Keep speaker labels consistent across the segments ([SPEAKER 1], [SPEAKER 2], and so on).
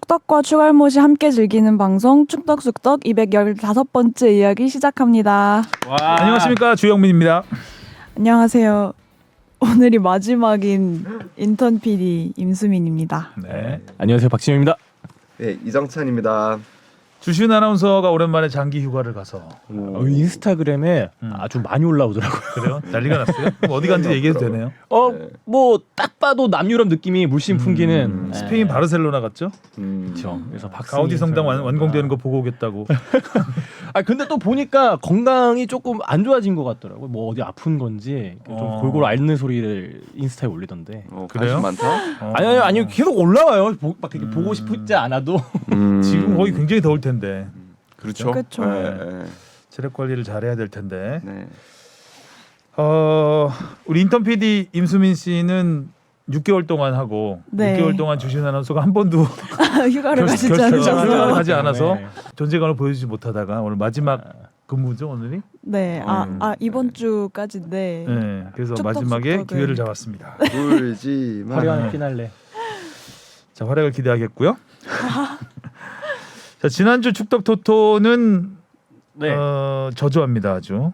[SPEAKER 1] 축덕과 추갈못이 함께 즐기는 방송 축덕숙덕 215번째 이야기 시작합니다.
[SPEAKER 2] 와. 안녕하십니까, 주영민입니다.
[SPEAKER 1] 안녕하세요. 오늘이 마지막인 인턴 PD 임수민입니다.
[SPEAKER 2] 네.
[SPEAKER 3] 안녕하세요, 박진영입니다.
[SPEAKER 4] 네, 이정찬입니다.
[SPEAKER 2] 주시은 아나운서가 오랜만에 장기 휴가를 가서
[SPEAKER 3] 인스타그램에 아주 많이 올라오더라고요.
[SPEAKER 2] 그래요? 난리가 났어요? 그럼 어디 간지 얘기해도 되네요?
[SPEAKER 3] 뭐 딱 봐도 남유럽 느낌이 물씬 풍기는
[SPEAKER 2] 스페인 바르셀로나 갔죠?
[SPEAKER 3] 그렇죠. 그래서
[SPEAKER 2] 가우디 성당 완공되는 거 보고 오겠다고.
[SPEAKER 3] 아 근데 또 보니까 건강이 조금 안 좋아진 것 같더라고요. 뭐 어디 아픈 건지 좀 골골 앓는 소리를 인스타에 올리던데.
[SPEAKER 2] 그래요?
[SPEAKER 4] 관심 많다.
[SPEAKER 3] 아니요 계속 올라와요. 막 이렇게 보고 싶지 않아도.
[SPEAKER 2] 지금 거기 굉장히 더울 텐데.
[SPEAKER 4] 그렇죠.
[SPEAKER 1] 그렇죠.
[SPEAKER 4] 네.
[SPEAKER 2] 체력 관리를 잘해야 될 텐데.
[SPEAKER 4] 네.
[SPEAKER 2] 우리 인턴 PD 임수민 씨는 6개월 동안 하고
[SPEAKER 1] 네.
[SPEAKER 2] 6개월 동안 주시은 아나운서가 한 번도
[SPEAKER 1] 휴가를 가시지
[SPEAKER 2] 휴가를
[SPEAKER 1] 않으셔서.
[SPEAKER 2] 가지 않아서
[SPEAKER 3] 네.
[SPEAKER 2] 존재감을 보여주지 못하다가 오늘 마지막 근무죠, 오늘이?
[SPEAKER 1] 네, 이번 주까지인데.
[SPEAKER 2] 네. 그래서
[SPEAKER 1] 축덕
[SPEAKER 2] 마지막에
[SPEAKER 1] 축덕은.
[SPEAKER 2] 기회를 잡았습니다.
[SPEAKER 4] 울지마.
[SPEAKER 3] 화려한 피날레.
[SPEAKER 2] 자, 활약을 기대하겠고요. 자, 지난주 축덕 토토는
[SPEAKER 3] 네.
[SPEAKER 2] 저조합니다, 아주.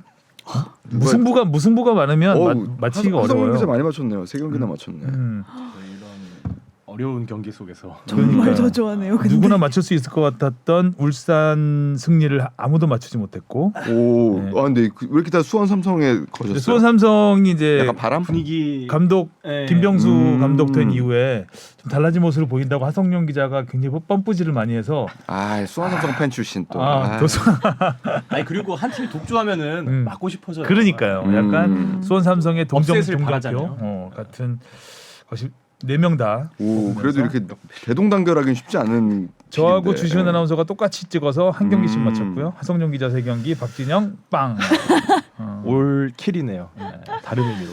[SPEAKER 2] 무승부가 많으면 맞히기가
[SPEAKER 4] 하성룡 기자
[SPEAKER 2] 어려워요.
[SPEAKER 4] 많이 맞췄네요. 3경기나 맞췄네.
[SPEAKER 3] 이런 어려운 경기 속에서
[SPEAKER 1] 정말
[SPEAKER 2] 그러니까요.
[SPEAKER 1] 저조하네요. 근데.
[SPEAKER 2] 누구나 맞출 수 있을 것 같았던 울산 승리를 아무도 맞추지 못했고.
[SPEAKER 4] 오,
[SPEAKER 2] 네.
[SPEAKER 4] 근데 왜 이렇게 다 수원 삼성에 거셨어요?
[SPEAKER 2] 수원 삼성이 이제
[SPEAKER 4] 약간 바람?
[SPEAKER 3] 분위기
[SPEAKER 2] 감독
[SPEAKER 3] 네.
[SPEAKER 2] 김병수 감독 된 이후에 좀 달라진 모습을 보인다고 하성룡 기자가 굉장히 뻔뿌지를 많이 해서
[SPEAKER 4] 수원 삼성 팬 출신 또.
[SPEAKER 3] 아니 그리고 한 팀이 독주하면은 맞고 싶어져요.
[SPEAKER 2] 그러니까요. 약간 수원 삼성의 동정
[SPEAKER 3] 업셋을
[SPEAKER 2] 종각표
[SPEAKER 3] 바라잖아요.
[SPEAKER 2] 같은 것이 4명 다.
[SPEAKER 4] 오, 그래도 이렇게 대동단결하기는 쉽지 않은.
[SPEAKER 2] 저하고
[SPEAKER 4] 픽인데.
[SPEAKER 2] 주시은 아나운서가 똑같이 찍어서 한 경기씩 맞췄고요. 하성룡 기자 3경기, 박진영 빵.
[SPEAKER 3] 올 킬이네요. 다른 의미로.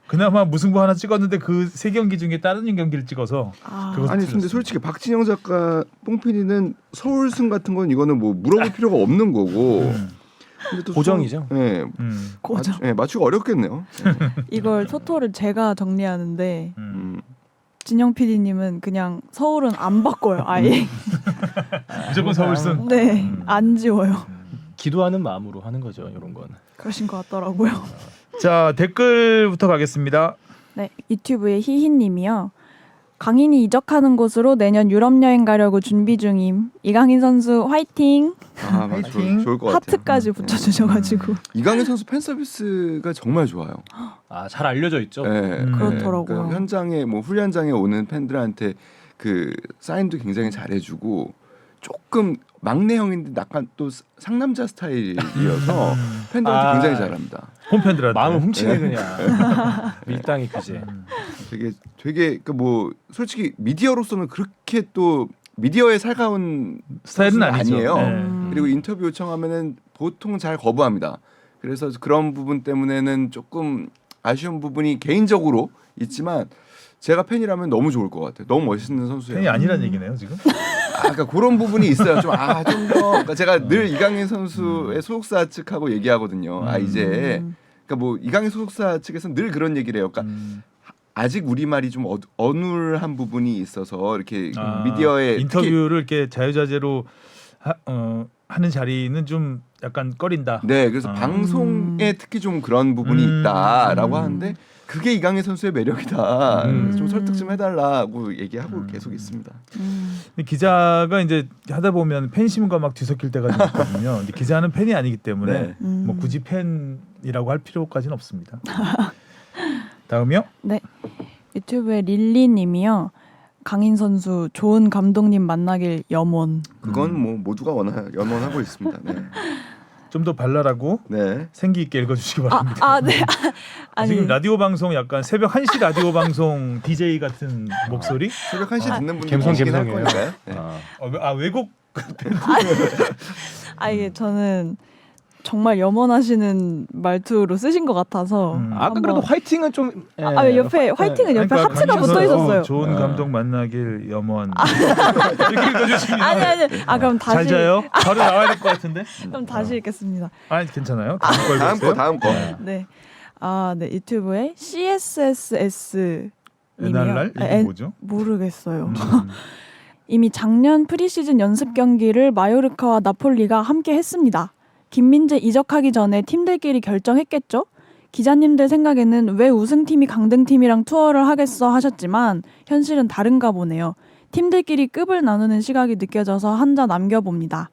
[SPEAKER 2] 그나마 무승부 하나 찍었는데 그 3경기 중에 다른 경기를 찍어서 그것도
[SPEAKER 4] 아니 근데
[SPEAKER 2] 틀렸습니다.
[SPEAKER 4] 솔직히 박진영 작가 뽕피디는 서울승 같은 건 이거는 뭐 물어볼 필요가 없는 거고. 근데 또
[SPEAKER 3] 고정이죠.
[SPEAKER 4] 네.
[SPEAKER 1] 고정.
[SPEAKER 4] 맞추기 어렵겠네요.
[SPEAKER 1] 이걸 토토를 제가 정리하는데
[SPEAKER 2] 음.
[SPEAKER 1] 진영 PD님은 그냥 서울은 안 바꿔요. 아예.
[SPEAKER 2] 무조건 서울승.
[SPEAKER 1] 네, 안 지워요.
[SPEAKER 3] 기도하는 마음으로 하는 거죠, 이런 건.
[SPEAKER 1] 그러신 것 같더라고요.
[SPEAKER 2] 자, 댓글부터 가겠습니다.
[SPEAKER 1] 네, 유튜브의 희희님이요. 강인이 이적하는 곳으로 내년 유럽 여행 가려고 준비 중임. 이강인 선수 화이팅.
[SPEAKER 4] 맞아.
[SPEAKER 2] 화이팅.
[SPEAKER 4] 좋을 것 같아요.
[SPEAKER 1] 하트까지 붙여주셔가지고.
[SPEAKER 4] 이강인 선수 팬 서비스가 정말 좋아요.
[SPEAKER 3] 잘 알려져 있죠.
[SPEAKER 4] 네,
[SPEAKER 1] 그렇더라고요.
[SPEAKER 4] 그러니까 현장에 뭐 훈련장에 오는 팬들한테 그 사인도 굉장히 잘해주고 조금 막내 형인데 약간 또 상남자 스타일이어서 팬들한테 굉장히 잘합니다.
[SPEAKER 2] 홈팬들한테
[SPEAKER 3] 마음을 훔치네 그냥. 밀당이 그제.
[SPEAKER 4] 되게 그 뭐 솔직히 미디어로서는 그렇게 또 미디어에 살가운
[SPEAKER 2] 스타일은
[SPEAKER 4] 선수는
[SPEAKER 2] 아니죠.
[SPEAKER 4] 아니에요.
[SPEAKER 2] 네.
[SPEAKER 4] 그리고 인터뷰 요청하면은 보통 잘 거부합니다. 그래서 그런 부분 때문에는 조금 아쉬운 부분이 개인적으로 있지만 제가 팬이라면 너무 좋을 것 같아요. 너무 멋있는 선수예요.
[SPEAKER 2] 팬이 아니란 얘기네요, 지금.
[SPEAKER 4] 그러니까 그런 부분이 있어요. 좀 더. 그러니까 제가 늘 이강인 선수의 소속사 측하고 얘기하거든요. 이제 그러니까 뭐 이강인 소속사 측에서는 늘 그런 얘기를 해요. 그러니까 아직 우리 말이 좀 어눌한 부분이 있어서 이렇게 미디어에
[SPEAKER 2] 인터뷰를 이렇게 자유자재로 하는 자리는 좀 약간 꺼린다.
[SPEAKER 4] 네, 그래서 방송에 특히 좀 그런 부분이 있다라고 하는데 그게 이강인 선수의 매력이다. 좀 설득 좀 해달라고 얘기하고 계속 있습니다.
[SPEAKER 2] 근데 기자가 이제 하다 보면 팬심과 막 뒤섞일 때가 좀 있거든요. 근데 기자는 팬이 아니기 때문에
[SPEAKER 4] 네.
[SPEAKER 2] 뭐 굳이 팬이라고 할 필요까지는 없습니다. 다음이요?
[SPEAKER 1] 네, 유튜브의 릴리님이요. 강인 선수 좋은 감독님 만나길 염원.
[SPEAKER 4] 그건 뭐 모두가 염원하고 있습니다. 네.
[SPEAKER 2] 좀 더 발랄하고
[SPEAKER 4] 네.
[SPEAKER 2] 생기 있게 읽어주시기 바랍니다.
[SPEAKER 1] 네. 아니,
[SPEAKER 2] 지금 라디오 방송 약간 새벽 1시 라디오 방송 DJ 같은 목소리?
[SPEAKER 4] 새벽 1시 듣는 분들
[SPEAKER 3] 감성이에요.
[SPEAKER 4] 할 거니까요. 네.
[SPEAKER 2] 외국
[SPEAKER 1] 이게 저는 정말 염원하시는 말투로 쓰신 것 같아서.
[SPEAKER 3] 아까 그래도 화이팅은 좀.
[SPEAKER 1] 옆에 화이팅은 옆에
[SPEAKER 2] 그러니까
[SPEAKER 1] 하트가
[SPEAKER 2] 강인선
[SPEAKER 1] 붙어 있었어요.
[SPEAKER 2] 좋은 감독 만나길 염원. 이렇게 읽어주시면
[SPEAKER 1] 아니. 그럼 다시.
[SPEAKER 2] 잘 자요? 바로 나와야 될 것 같은데.
[SPEAKER 1] 그럼 다시 읽겠습니다.
[SPEAKER 2] 아니 괜찮아요.
[SPEAKER 4] 다음 거.
[SPEAKER 1] 네. 네, 유튜브에 CSSS 님이요.
[SPEAKER 2] NRR? 이게 뭐죠?
[SPEAKER 1] 모르겠어요. 이미 작년 프리시즌 연습 경기를 마요르카와 나폴리가 함께 했습니다. 김민재 이적하기 전에 팀들끼리 결정했겠죠? 기자님들 생각에는 왜 우승팀이 강등팀이랑 투어를 하겠어 하셨지만 현실은 다른가 보네요. 팀들끼리 급을 나누는 시각이 느껴져서 한 자 남겨봅니다.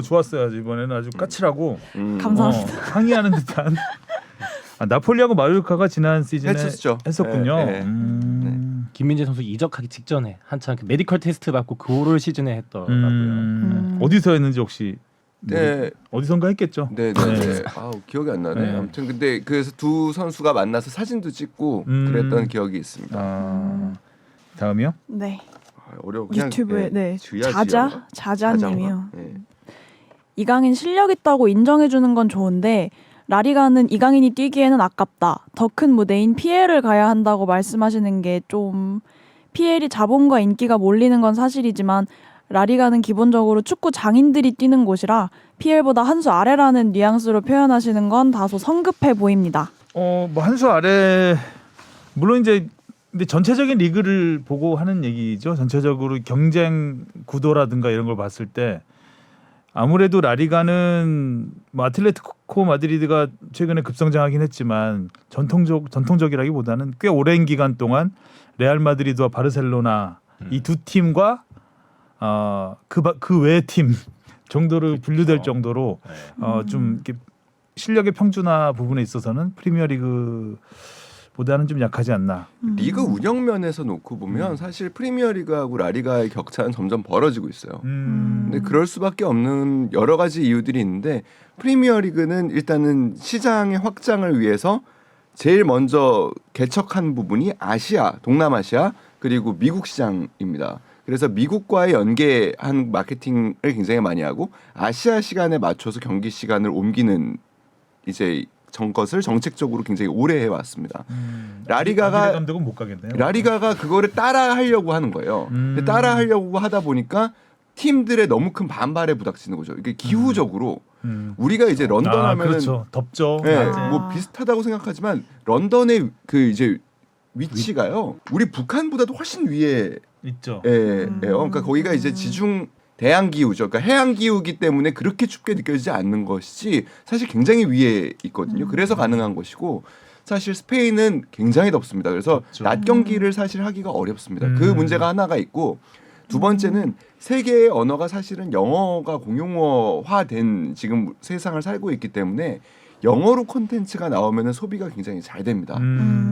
[SPEAKER 2] 좋았어요. 이번에는 아주 까칠하고
[SPEAKER 1] 감사합니다.
[SPEAKER 2] 항의하는 듯한. 나폴리하고 마요르카가 지난 시즌에 했었군요.
[SPEAKER 4] 네.
[SPEAKER 3] 김민재 선수 이적하기 직전에 한창 그 메디컬 테스트 받고 그 올 시즌에 했더라고요.
[SPEAKER 2] 어디서 했는지 혹시
[SPEAKER 4] 네.
[SPEAKER 2] 어디선가 했겠죠.
[SPEAKER 4] 네. 기억이 안 나네.
[SPEAKER 2] 네.
[SPEAKER 4] 아무튼 근데 그래서 두 선수가 만나서 사진도 찍고 그랬던 기억이 있습니다.
[SPEAKER 2] 다음이요?
[SPEAKER 1] 네.
[SPEAKER 4] 어려워. 그냥,
[SPEAKER 1] 유튜브에
[SPEAKER 4] 네.
[SPEAKER 1] 자자님이요.
[SPEAKER 4] 네.
[SPEAKER 1] 이강인 실력 있다고 인정해주는 건 좋은데 라리가는 이강인이 뛰기에는 아깝다. 더 큰 무대인 PL을 가야 한다고 말씀하시는 게 좀 PL이 자본과 인기가 몰리는 건 사실이지만 라리가는 기본적으로 축구 장인들이 뛰는 곳이라 PL보다 한 수 아래라는 뉘앙스로 표현하시는 건 다소 성급해 보입니다.
[SPEAKER 2] 뭐 한 수 아래 물론 이제 근데 전체적인 리그를 보고 하는 얘기죠. 전체적으로 경쟁 구도라든가 이런 걸 봤을 때 아무래도 라리가는 뭐 아틀레티코 마드리드가 최근에 급성장하긴 했지만 전통적이라기보다는 꽤 오랜 기간 동안 레알 마드리드와 바르셀로나 이 두 팀과 그 외 팀 정도로 분류될 정도로 좀 이렇게 실력의 평준화 부분에 있어서는 프리미어리그 보다는 좀 약하지 않나.
[SPEAKER 4] 리그 운영 면에서 놓고 보면 사실 프리미어리그하고 라리가의 격차는 점점 벌어지고 있어요. 근데 그럴 수밖에 없는 여러 가지 이유들이 있는데 프리미어리그는 일단은 시장의 확장을 위해서 제일 먼저 개척한 부분이 아시아, 동남아시아 그리고 미국 시장입니다. 그래서 미국과의 연계한 마케팅을 굉장히 많이 하고 아시아 시간에 맞춰서 경기 시간을 옮기는 이제 것을 정책적으로 굉장히 오래 해왔습니다. 라리가가
[SPEAKER 2] 감독은 못 가겠네요.
[SPEAKER 4] 라리가가 그거를 따라하려고 하는 거예요. 근데 따라하려고 하다 보니까 팀들의 너무 큰 반발에 부닥치는 거죠. 이게 기후적으로 우리가 이제 런던 하면은
[SPEAKER 2] 그렇죠. 덥죠.
[SPEAKER 4] 네,
[SPEAKER 1] 맞아요.
[SPEAKER 4] 뭐 비슷하다고 생각하지만 런던의 그 이제 위치가요. 우리 북한보다도 훨씬 위에
[SPEAKER 2] 있죠.
[SPEAKER 4] 예요. 그러니까 거기가 이제 지중 대양 기후죠. 그러니까 해양 기후기 때문에 그렇게 춥게 느껴지지 않는 것이지 사실 굉장히 위에 있거든요. 그래서 가능한 것이고 사실 스페인은 굉장히 덥습니다. 그래서
[SPEAKER 2] 덥죠.
[SPEAKER 4] 낮 경기를 사실 하기가 어렵습니다. 그 문제가 하나가 있고 두 번째는 세계의 언어가 사실은 영어가 공용어화된 지금 세상을 살고 있기 때문에 영어로 콘텐츠가 나오면 소비가 굉장히 잘 됩니다.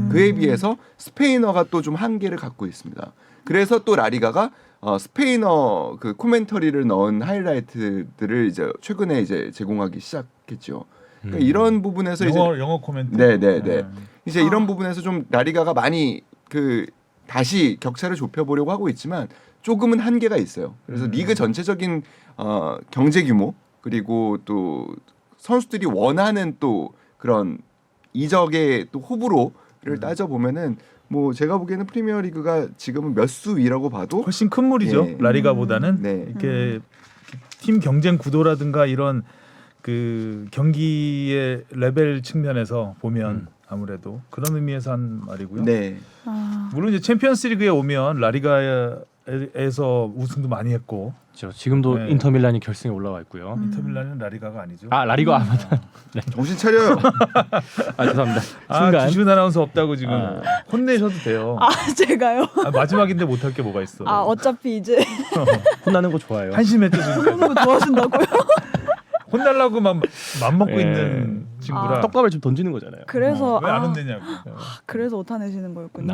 [SPEAKER 4] 그에 비해서 스페인어가 또 좀 한계를 갖고 있습니다. 그래서 또 라리가가 스페인어 그 코멘터리를 넣은 하이라이트들을 이제 최근에 이제 제공하기 시작했죠. 그러니까 이런 부분에서
[SPEAKER 2] 영어 코멘트.
[SPEAKER 4] 네네네. 이제 이런 부분에서 좀 라리가가 많이 그 다시 격차를 좁혀보려고 하고 있지만 조금은 한계가 있어요. 그래서 리그 전체적인 경제 규모 그리고 또 선수들이 원하는 또 그런 이적의 또 호불호를 따져 보면은 뭐 제가 보기에는 프리미어리그가 지금은 몇 수 위라고 봐도
[SPEAKER 2] 훨씬 큰 물이죠.
[SPEAKER 4] 네.
[SPEAKER 2] 라리가보다는
[SPEAKER 4] 네.
[SPEAKER 2] 이렇게 팀 경쟁 구도라든가 이런 그 경기의 레벨 측면에서 보면 아무래도 그런 의미에서 한 말이고요.
[SPEAKER 4] 네.
[SPEAKER 2] 물론 이제 챔피언스리그에 오면 라리가에서 우승도 많이 했고
[SPEAKER 3] 그렇죠. 지금도
[SPEAKER 2] 네.
[SPEAKER 3] 인터밀란이 결승에 올라와 있고요.
[SPEAKER 2] 인터밀란은 라리가가 아니죠.
[SPEAKER 3] 라리가 맞아.
[SPEAKER 4] 정신 차려요.
[SPEAKER 3] 죄송합니다.
[SPEAKER 2] 주시은 아나운서 없다고 지금 혼내셔도 돼요.
[SPEAKER 1] 제가요?
[SPEAKER 2] 마지막인데 못할 게 뭐가 있어.
[SPEAKER 1] 어차피 이제
[SPEAKER 3] 혼나는 거 좋아해요.
[SPEAKER 2] 한심했죠 지금.
[SPEAKER 1] 그런 거 좋아하신다고요?
[SPEAKER 2] 혼날라고 맘먹고
[SPEAKER 3] 예.
[SPEAKER 2] 있는 친구라.
[SPEAKER 3] 떡밥을 좀 던지는 거잖아요.
[SPEAKER 1] 그래서
[SPEAKER 2] 왜 안 혼내냐고.
[SPEAKER 1] 그래서 오타내시는 거였군요.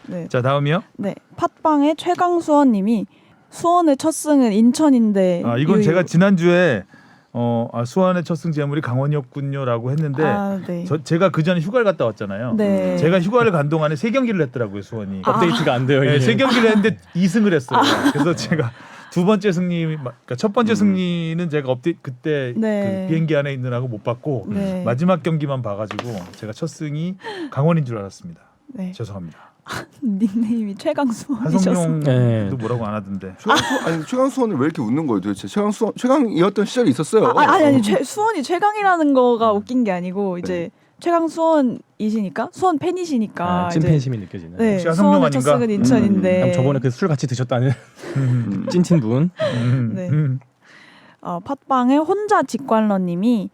[SPEAKER 1] 네.
[SPEAKER 2] 자 다음이요.
[SPEAKER 1] 네. 팟빵의 최강수원님이 수원의 첫 승은 인천인데
[SPEAKER 2] 이건 제가 지난주에 수원의 첫 승 제물이 강원이었군요라고 했는데
[SPEAKER 1] 네.
[SPEAKER 2] 제가 그 전에 휴가를 갔다 왔잖아요.
[SPEAKER 1] 네.
[SPEAKER 2] 제가 휴가를 간 동안에 3경기를 했더라고요 수원이.
[SPEAKER 3] 업데이트가 안 돼요.
[SPEAKER 2] 네,
[SPEAKER 3] 이게.
[SPEAKER 2] 3경기를 했는데 2승을 했어요. 그래서 제가 두 번째 승리, 그러니까 첫 번째 승리는 제가 그때
[SPEAKER 1] 네.
[SPEAKER 2] 그 비행기 안에 있느라고 못 봤고
[SPEAKER 1] 네.
[SPEAKER 2] 마지막 경기만 봐가지고 제가 첫 승이 강원인 줄 알았습니다.
[SPEAKER 1] 네.
[SPEAKER 2] 죄송합니다.
[SPEAKER 1] 닉네임이 최강수원이셔서.
[SPEAKER 2] 하성룡도
[SPEAKER 3] 네.
[SPEAKER 2] 뭐라고 안 하던데.
[SPEAKER 4] 최강수원을 왜 이렇게 웃는 거예요 도대체? 최강이었던 시절이 있었어요.
[SPEAKER 1] 아니 수원이 최강이라는 거가 웃긴 게 아니고 이제 최강 수원이시니까 수원 팬이시니까 이제
[SPEAKER 3] 찐팬심이 느껴지는.
[SPEAKER 1] 네,
[SPEAKER 2] 혹시 하성룡
[SPEAKER 1] 수원의
[SPEAKER 2] 아닌가?
[SPEAKER 1] 첫승은 인천인데
[SPEAKER 3] 그럼 저번에 그 술 같이 드셨다는 찐친 분.
[SPEAKER 1] 네. 팟빵에 혼자 직관러님이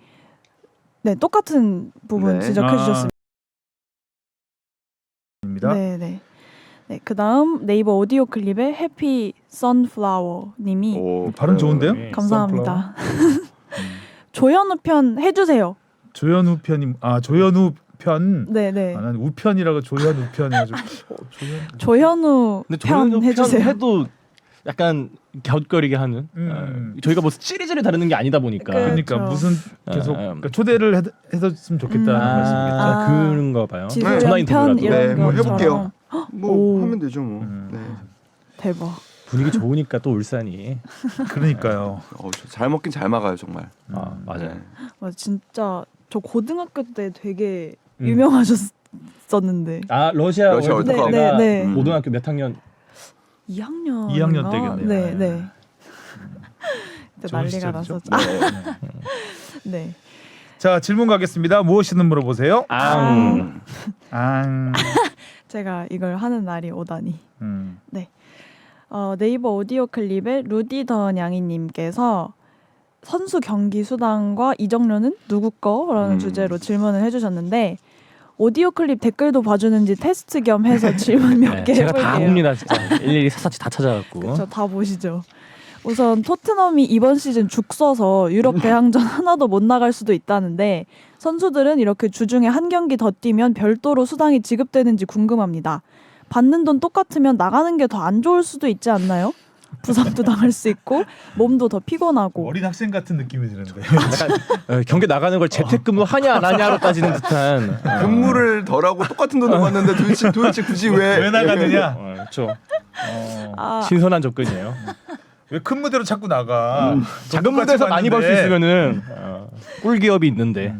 [SPEAKER 1] 네 똑같은 부분
[SPEAKER 4] 네.
[SPEAKER 1] 지적해 주셨습니다.
[SPEAKER 2] 입니다.
[SPEAKER 1] 네. 그다음 네이버 오디오 클립에 해피 선플라워님이
[SPEAKER 4] 오,
[SPEAKER 2] 발음 좋은데요?
[SPEAKER 3] 네.
[SPEAKER 1] 감사합니다. 조현우 편 해주세요.
[SPEAKER 2] 조현우 편이 조현우 편.
[SPEAKER 1] 네네.
[SPEAKER 2] 난 우편이라고 조현우 편 해가지고
[SPEAKER 1] 조현우
[SPEAKER 3] 근데
[SPEAKER 1] 편
[SPEAKER 3] 저는
[SPEAKER 1] 해주세요.
[SPEAKER 3] 해도 약간 곁거리게 하는. 저희가 뭐 찌리찌리 다루는 게 아니다 보니까.
[SPEAKER 2] 그러니까
[SPEAKER 1] 그렇죠.
[SPEAKER 2] 무슨 계속 그러니까 초대를 해줬으면 좋겠다는 말씀이겠죠.
[SPEAKER 1] 아.
[SPEAKER 3] 그런가 봐요.
[SPEAKER 1] 지소연
[SPEAKER 3] 전화
[SPEAKER 1] 편
[SPEAKER 3] 인터뷰라도.
[SPEAKER 1] 이런
[SPEAKER 4] 네, 뭐
[SPEAKER 1] 것처럼.
[SPEAKER 4] 해볼게요. 뭐
[SPEAKER 1] 오.
[SPEAKER 4] 하면 되죠 뭐. 네.
[SPEAKER 1] 대박.
[SPEAKER 3] 분위기 좋으니까 또 울산이.
[SPEAKER 2] 그러니까요.
[SPEAKER 4] 잘 먹긴 잘 막아요 정말.
[SPEAKER 3] 맞아요.
[SPEAKER 4] 네.
[SPEAKER 1] 진짜 저 고등학교 때 되게
[SPEAKER 3] 음.
[SPEAKER 1] 유명하셨었는데
[SPEAKER 3] 러시아
[SPEAKER 4] 러시아
[SPEAKER 3] 월드컵
[SPEAKER 1] 월드컵.
[SPEAKER 3] 때가
[SPEAKER 1] 네.
[SPEAKER 3] 고등학교 몇 학년?
[SPEAKER 1] 2학년
[SPEAKER 2] 2학년 때겠네요.
[SPEAKER 1] 네. 그때
[SPEAKER 2] 좋은
[SPEAKER 1] 난리가
[SPEAKER 2] 시절이죠.
[SPEAKER 1] 났었죠. 네.
[SPEAKER 2] 자 질문 가겠습니다. 무엇이든 물어보세요.
[SPEAKER 3] 앙.
[SPEAKER 1] 제가 이걸 하는 날이 오다니.
[SPEAKER 2] 음.
[SPEAKER 1] 네이버 오디오 클립에 루디 더 냥이님께서 선수 경기 수당과 이적료는 누구 거라는 주제로 질문을 해주셨는데 오디오 클립 댓글도 봐주는지 테스트 겸 해서 질문 몇 개
[SPEAKER 3] 제가
[SPEAKER 1] 해볼게요.
[SPEAKER 3] 다 봅니다 진짜. 일일이 사사치 다 찾아갖고.
[SPEAKER 1] 저 다 보시죠. 우선 토트넘이 이번 시즌 죽 써서 유럽 대항전 하나도 못 나갈 수도 있다는데 선수들은 이렇게 주중에 한 경기 더 뛰면 별도로 수당이 지급되는지 궁금합니다. 받는 돈 똑같으면 나가는 게 더 안 좋을 수도 있지 않나요? 부상도 당할 수 있고 몸도 더 피곤하고.
[SPEAKER 2] 어린 학생 같은 느낌이 드는데.
[SPEAKER 3] 약간 경기 나가는 걸 재택근무 하냐 안 하냐로 따지는 듯한.
[SPEAKER 4] 근무를 덜하고 똑같은 돈을 받는데 도대체 굳이
[SPEAKER 2] 왜 나가느냐?
[SPEAKER 3] 그렇죠.
[SPEAKER 1] 아,
[SPEAKER 3] 신선한 접근이에요.
[SPEAKER 2] 왜 큰 무대로 자꾸 나가?
[SPEAKER 3] 작은 무대에서 많이 벌 수 있으면은 꿀기업이 있는데.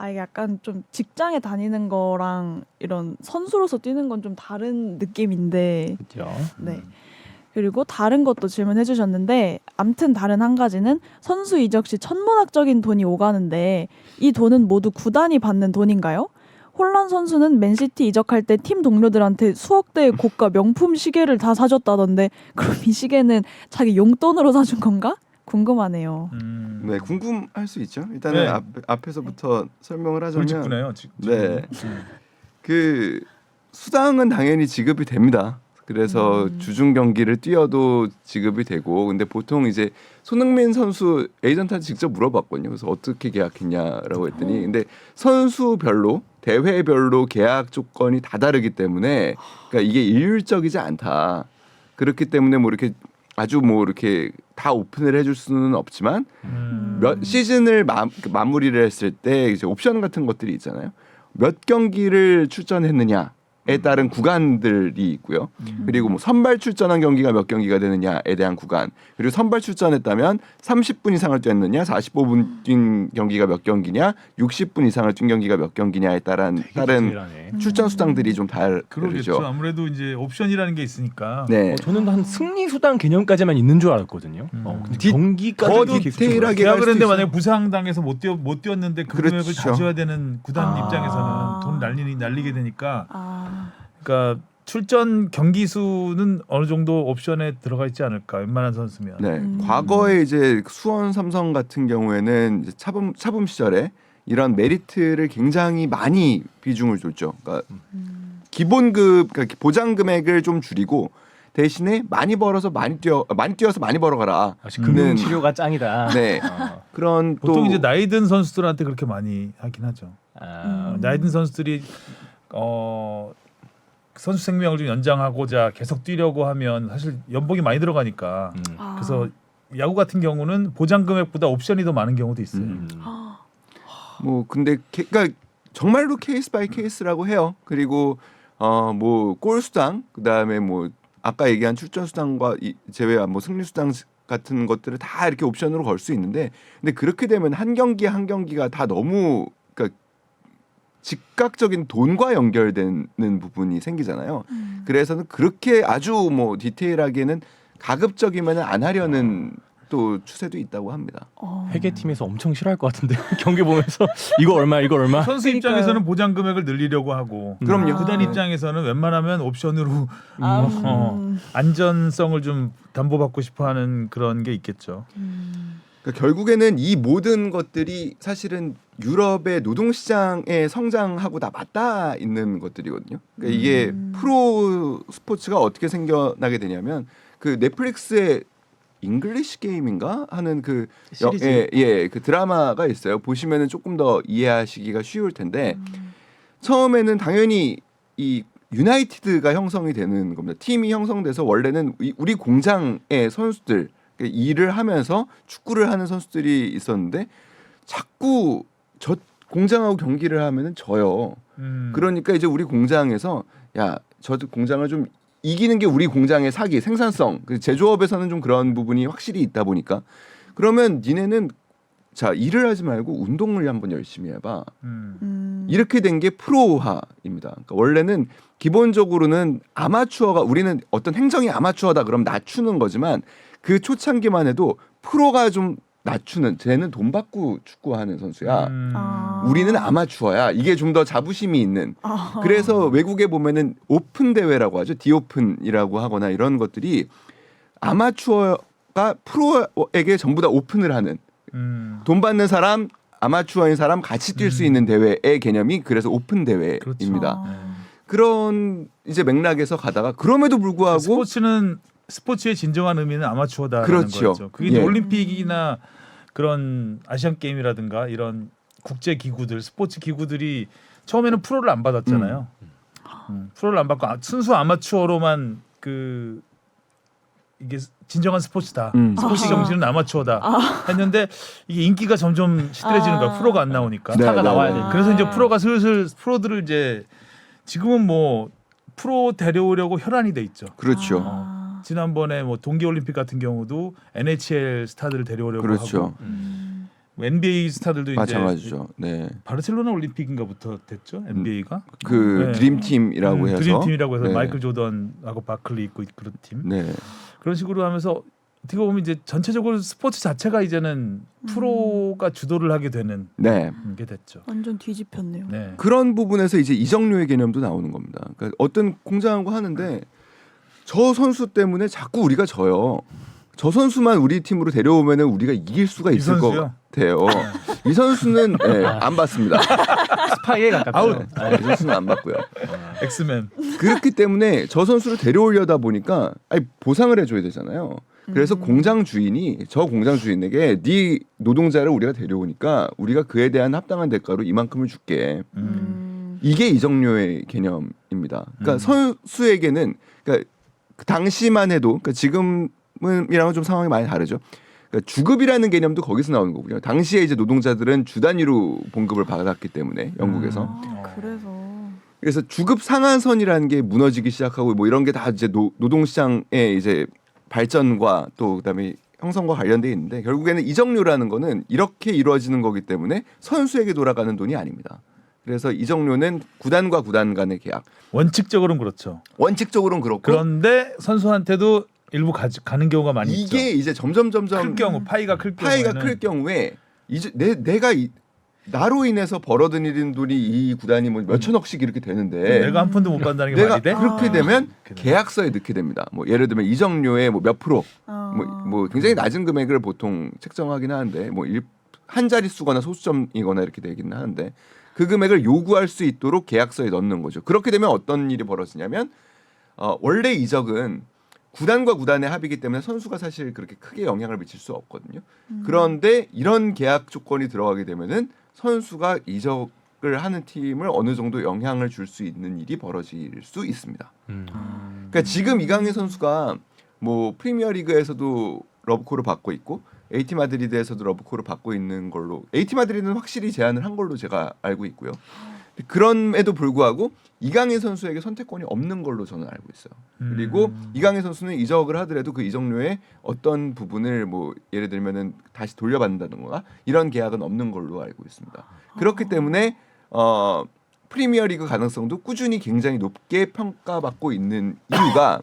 [SPEAKER 1] 이게 약간 좀 직장에 다니는 거랑 이런 선수로서 뛰는 건 좀 다른 느낌인데.
[SPEAKER 3] 그렇죠.
[SPEAKER 1] 네. 그리고 다른 것도 질문해 주셨는데 암튼 다른 한 가지는 선수 이적 시 천문학적인 돈이 오가는데 이 돈은 모두 구단이 받는 돈인가요? 홀란 선수는 맨시티 이적할 때 팀 동료들한테 수억 대의 고가 명품 시계를 다 사줬다던데 그럼 이 시계는 자기 용돈으로 사준 건가? 궁금하네요.
[SPEAKER 4] 네, 궁금할 수 있죠. 일단은
[SPEAKER 2] 네.
[SPEAKER 4] 앞에서부터 설명을 하자면
[SPEAKER 2] 돌직구네요.
[SPEAKER 4] 네. 그 수당은 당연히 지급이 됩니다. 그래서 주중 경기를 뛰어도 지급이 되고 근데 보통 이제 손흥민 선수 에이전트한테 직접 물어봤거든요. 그래서 어떻게 계약했냐라고 했더니 근데 선수별로 대회별로 계약 조건이 다 다르기 때문에 그러니까 이게 일률적이지 않다. 그렇기 때문에 뭐 이렇게 아주 뭐 이렇게 다 오픈을 해줄 수는 없지만 몇 시즌을 마무리를 했을 때 이제 옵션 같은 것들이 있잖아요. 몇 경기를 출전했느냐에 따른 구간들이 있고요. 그리고 뭐 선발 출전한 경기가 몇 경기가 되느냐에 대한 구간. 그리고 선발 출전했다면 30분 이상을 뛰었느냐, 45분 뛴 경기가 몇 경기냐, 60분 이상을 뛴 경기가 몇 경기냐에 따른 출전 수당들이 좀
[SPEAKER 2] 그러겠죠.
[SPEAKER 4] 다르죠.
[SPEAKER 2] 아무래도 이제 옵션이라는 게 있으니까.
[SPEAKER 4] 네.
[SPEAKER 3] 저는 한 승리 수당 개념까지만 있는 줄 알았거든요. 근데 경기까지
[SPEAKER 4] 더
[SPEAKER 3] 이렇게
[SPEAKER 4] 디테일하게
[SPEAKER 2] 계약을
[SPEAKER 4] 갈
[SPEAKER 2] 했는데
[SPEAKER 4] 수도
[SPEAKER 2] 만약에 부상당해서 못 뛰었는데 그 금액을
[SPEAKER 4] 그렇죠.
[SPEAKER 2] 다 줘야 되는 구단
[SPEAKER 1] 아.
[SPEAKER 2] 입장에서는 돈 날리게 되니까.
[SPEAKER 1] 아,
[SPEAKER 2] 그러니까 출전 경기 수는 어느 정도 옵션에 들어가 있지 않을까 웬만한 선수면.
[SPEAKER 4] 네, 과거에 이제 수원 삼성 같은 경우에는 이제 차범 시절에 이런 메리트를 굉장히 많이 비중을 줬죠. 그러니까 기본급, 그러니까 보장 금액을 좀 줄이고 대신에 많이 벌어서 많이 뛰어서 많이 벌어가라.
[SPEAKER 3] 역시 금융 치료가 짱이다.
[SPEAKER 4] 네, 그런 또
[SPEAKER 2] 보통 이제 나이 든 선수들한테 그렇게 많이 하긴 하죠.
[SPEAKER 3] 아,
[SPEAKER 2] 나이 든 선수들이 선수 생명을 좀 연장하고자 계속 뛰려고 하면 사실 연봉이 많이 들어가니까.
[SPEAKER 1] 아.
[SPEAKER 2] 그래서 야구 같은 경우는 보장 금액보다 옵션이 더 많은 경우도 있어요.
[SPEAKER 4] 뭐 근데 그러니까 정말로 케이스 바이 케이스라고 해요. 그리고 뭐 골 수당, 그다음에 뭐 아까 얘기한 출전 수당과 제외한 뭐 승리 수당 같은 것들을 다 이렇게 옵션으로 걸 수 있는데 근데 그렇게 되면 한 경기 한 경기가 다 너무 그러니까 즉각적인 돈과 연결되는 부분이 생기잖아요. 그래서는 그렇게 아주 뭐 디테일하게는 가급적이면 안 하려는 또 추세도 있다고 합니다.
[SPEAKER 3] 회계팀에서 엄청 싫어할 것 같은데 경기 보면서 이거 얼마 이거 얼마.
[SPEAKER 2] 선수 입장에서는 보장 금액을 늘리려고 하고
[SPEAKER 4] 그럼요.
[SPEAKER 2] 구단 입장에서는 웬만하면 옵션으로
[SPEAKER 1] 아,
[SPEAKER 2] 안전성을 좀 담보받고 싶어하는 그런 게 있겠죠.
[SPEAKER 4] 그러니까 결국에는 이 모든 것들이 사실은 유럽의 노동시장의 성장하고 다 맞닿아 있는 것들이거든요. 그러니까 이게 프로 스포츠가 어떻게 생겨나게 되냐면 그 넷플릭스의 잉글리시 게임인가 하는 그
[SPEAKER 3] 시리즈.
[SPEAKER 4] 그 드라마가 있어요. 보시면은 조금 더 이해하시기가 쉬울 텐데 처음에는 당연히 이 유나이티드가 형성이 되는 겁니다. 팀이 형성돼서 원래는 우리 공장의 선수들 일을 하면서 축구를 하는 선수들이 있었는데 자꾸 저 공장하고 경기를 하면은 져요. 그러니까 이제 우리 공장에서 야, 저 공장을 좀 이기는 게 우리 공장의 사기, 생산성. 제조업에서는 좀 그런 부분이 확실히 있다 보니까 그러면 니네는 자 일을 하지 말고 운동을 한번 열심히 해봐. 이렇게 된 게 프로화입니다. 그러니까 원래는 기본적으로는 아마추어가 우리는 어떤 행정이 아마추어다 그럼 낮추는 거지만 그 초창기만 해도 프로가 좀 낮추는 쟤는 돈 받고 축구하는 선수야. 우리는 아마추어야. 이게 좀 더 자부심이 있는. 그래서 외국에 보면은 오픈 대회라고 하죠. 디오픈이라고 하거나 이런 것들이 아마추어가 프로에게 전부 다 오픈을 하는. 돈 받는 사람, 아마추어인 사람 같이 뛸 수 있는 대회의 개념이 그래서 오픈 대회입니다. 그런 이제 맥락에서 가다가 그럼에도 불구하고
[SPEAKER 2] 스포츠의 진정한 의미는 아마추어다라는
[SPEAKER 4] 그렇죠.
[SPEAKER 2] 거죠. 그게 이제
[SPEAKER 4] 예.
[SPEAKER 2] 올림픽이나 그런 아시안 게임이라든가 이런 국제 기구들, 스포츠 기구들이 처음에는 프로를 안 받았잖아요. 프로를 안 받고 순수 아마추어로만 그 이게 진정한 스포츠다. 스포츠 정신은 아마추어다. 했는데 이게 인기가 점점 시들해지는 거야. 프로가 안 나오니까.
[SPEAKER 4] 네,
[SPEAKER 3] 스타가
[SPEAKER 4] 네,
[SPEAKER 3] 나와야
[SPEAKER 4] 네.
[SPEAKER 3] 돼.
[SPEAKER 2] 그래서 이제 프로가 슬슬 프로들을 이제 지금은 뭐 프로 데려오려고 혈안이 돼 있죠.
[SPEAKER 4] 그렇죠.
[SPEAKER 2] 지난번에 뭐 동계올림픽 같은 경우도 NHL 스타들을 데려오려고
[SPEAKER 4] 그렇죠.
[SPEAKER 2] 하고 NBA 스타들도 이제
[SPEAKER 4] 마찬가지죠. 네.
[SPEAKER 2] 바르셀로나 올림픽인가부터 됐죠. NBA가
[SPEAKER 4] 그
[SPEAKER 2] 네.
[SPEAKER 4] 드림팀이라고 해서
[SPEAKER 2] 드림팀이라고 해서
[SPEAKER 4] 네.
[SPEAKER 2] 마이클 조던하고 바클리 있고 그런 팀
[SPEAKER 4] 네.
[SPEAKER 2] 그런 식으로 하면서 어떻게 보면 이제 전체적으로 스포츠 자체가 이제는 프로가 주도를 하게 되는
[SPEAKER 4] 네.
[SPEAKER 2] 게 됐죠.
[SPEAKER 1] 완전 뒤집혔네요.
[SPEAKER 2] 네.
[SPEAKER 4] 그런 부분에서 이제 이정료의 개념도 나오는 겁니다. 그러니까 어떤 공장하고 하는데 저 선수 때문에 자꾸 우리가 져요. 저 선수만 우리 팀으로 데려오면은 우리가 이길 수가
[SPEAKER 2] 이
[SPEAKER 4] 있을 것
[SPEAKER 2] 선수요?
[SPEAKER 4] 같아요. 이 선수는 네, 안 받습니다.
[SPEAKER 3] 스파이에 가깝다.
[SPEAKER 2] 아웃.
[SPEAKER 4] 이 선수는 안 받고요.
[SPEAKER 2] 엑스맨.
[SPEAKER 4] 그렇기 때문에 저 선수를 데려오려다 보니까 아니, 보상을 해줘야 되잖아요. 그래서 공장 주인이 저 공장 주인에게 네 노동자를 우리가 데려오니까 우리가 그에 대한 합당한 대가로 이만큼을 줄게. 이게 이정료의 개념입니다. 그러니까 선수에게는 그러니까 그 당시만 해도 그러니까 지금이랑은 좀 상황이 많이 다르죠. 그러니까 주급이라는 개념도 거기서 나오는 거고요. 당시에 이제 노동자들은 주 단위로 봉급을 받았기 때문에 영국에서 그래서 주급 상한선이라는 게 무너지기 시작하고 뭐 이런 게 다 이제 노동시장의 이제 발전과 또 그다음에 형성과 관련돼 있는데 결국에는 이정료라는 거는 이렇게 이루어지는 거기 때문에 선수에게 돌아가는 돈이 아닙니다. 그래서 이정료는 구단과 구단 간의 계약.
[SPEAKER 2] 원칙적으로는 그렇죠.
[SPEAKER 4] 원칙적으로는 그렇고
[SPEAKER 2] 그런데 선수한테도 일부 가는 경우가 많이 있죠.
[SPEAKER 4] 이게 이제 점점
[SPEAKER 2] 클 경우 파이가 클
[SPEAKER 4] 경우에 이제 내가 나로 인해서 벌어들이는 돈이 이 구단이 뭐 몇천억씩 이렇게 되는데
[SPEAKER 2] 내가 한 푼도 못 받는다는 게
[SPEAKER 4] 내가
[SPEAKER 2] 말이 돼?
[SPEAKER 4] 그렇게 되면
[SPEAKER 2] 그래.
[SPEAKER 4] 계약서에 넣게 됩니다. 뭐 예를 들면 이정료의 뭐 몇 프로 뭐 굉장히 낮은 금액을 보통 책정하긴 하는데 뭐 한 자릿수거나 소수점이거나 이렇게 되긴 하는데 그 금액을 요구할 수 있도록 계약서에 넣는 거죠. 그렇게 되면 어떤 일이 벌어지냐면 원래 이적은 구단과 구단의 합의이기 때문에 선수가 사실 그렇게 크게 영향을 미칠 수 없거든요. 그런데 이런 계약 조건이 들어가게 되면은 선수가 이적을 하는 팀을 어느 정도 영향을 줄 수 있는 일이 벌어질 수 있습니다. 그러니까 지금 이강인 선수가 뭐 프리미어리그에서도 러브콜을 받고 있고 AT 마드리드에서도 러브콜을 받고 있는 걸로 AT 마드리드는 확실히 제안을 한 걸로 제가 알고 있고요. 그럼에도 불구하고 이강인 선수에게 선택권이 없는 걸로 저는 알고 있어요. 그리고 이강인 선수는 이적을 하더라도 그 이적료의 어떤 부분을 뭐 예를 들면은 다시 돌려받는다든가 이런 계약은 없는 걸로 알고 있습니다. 그렇기 때문에 프리미어리그 가능성도 꾸준히 굉장히 높게 평가받고 있는 이유가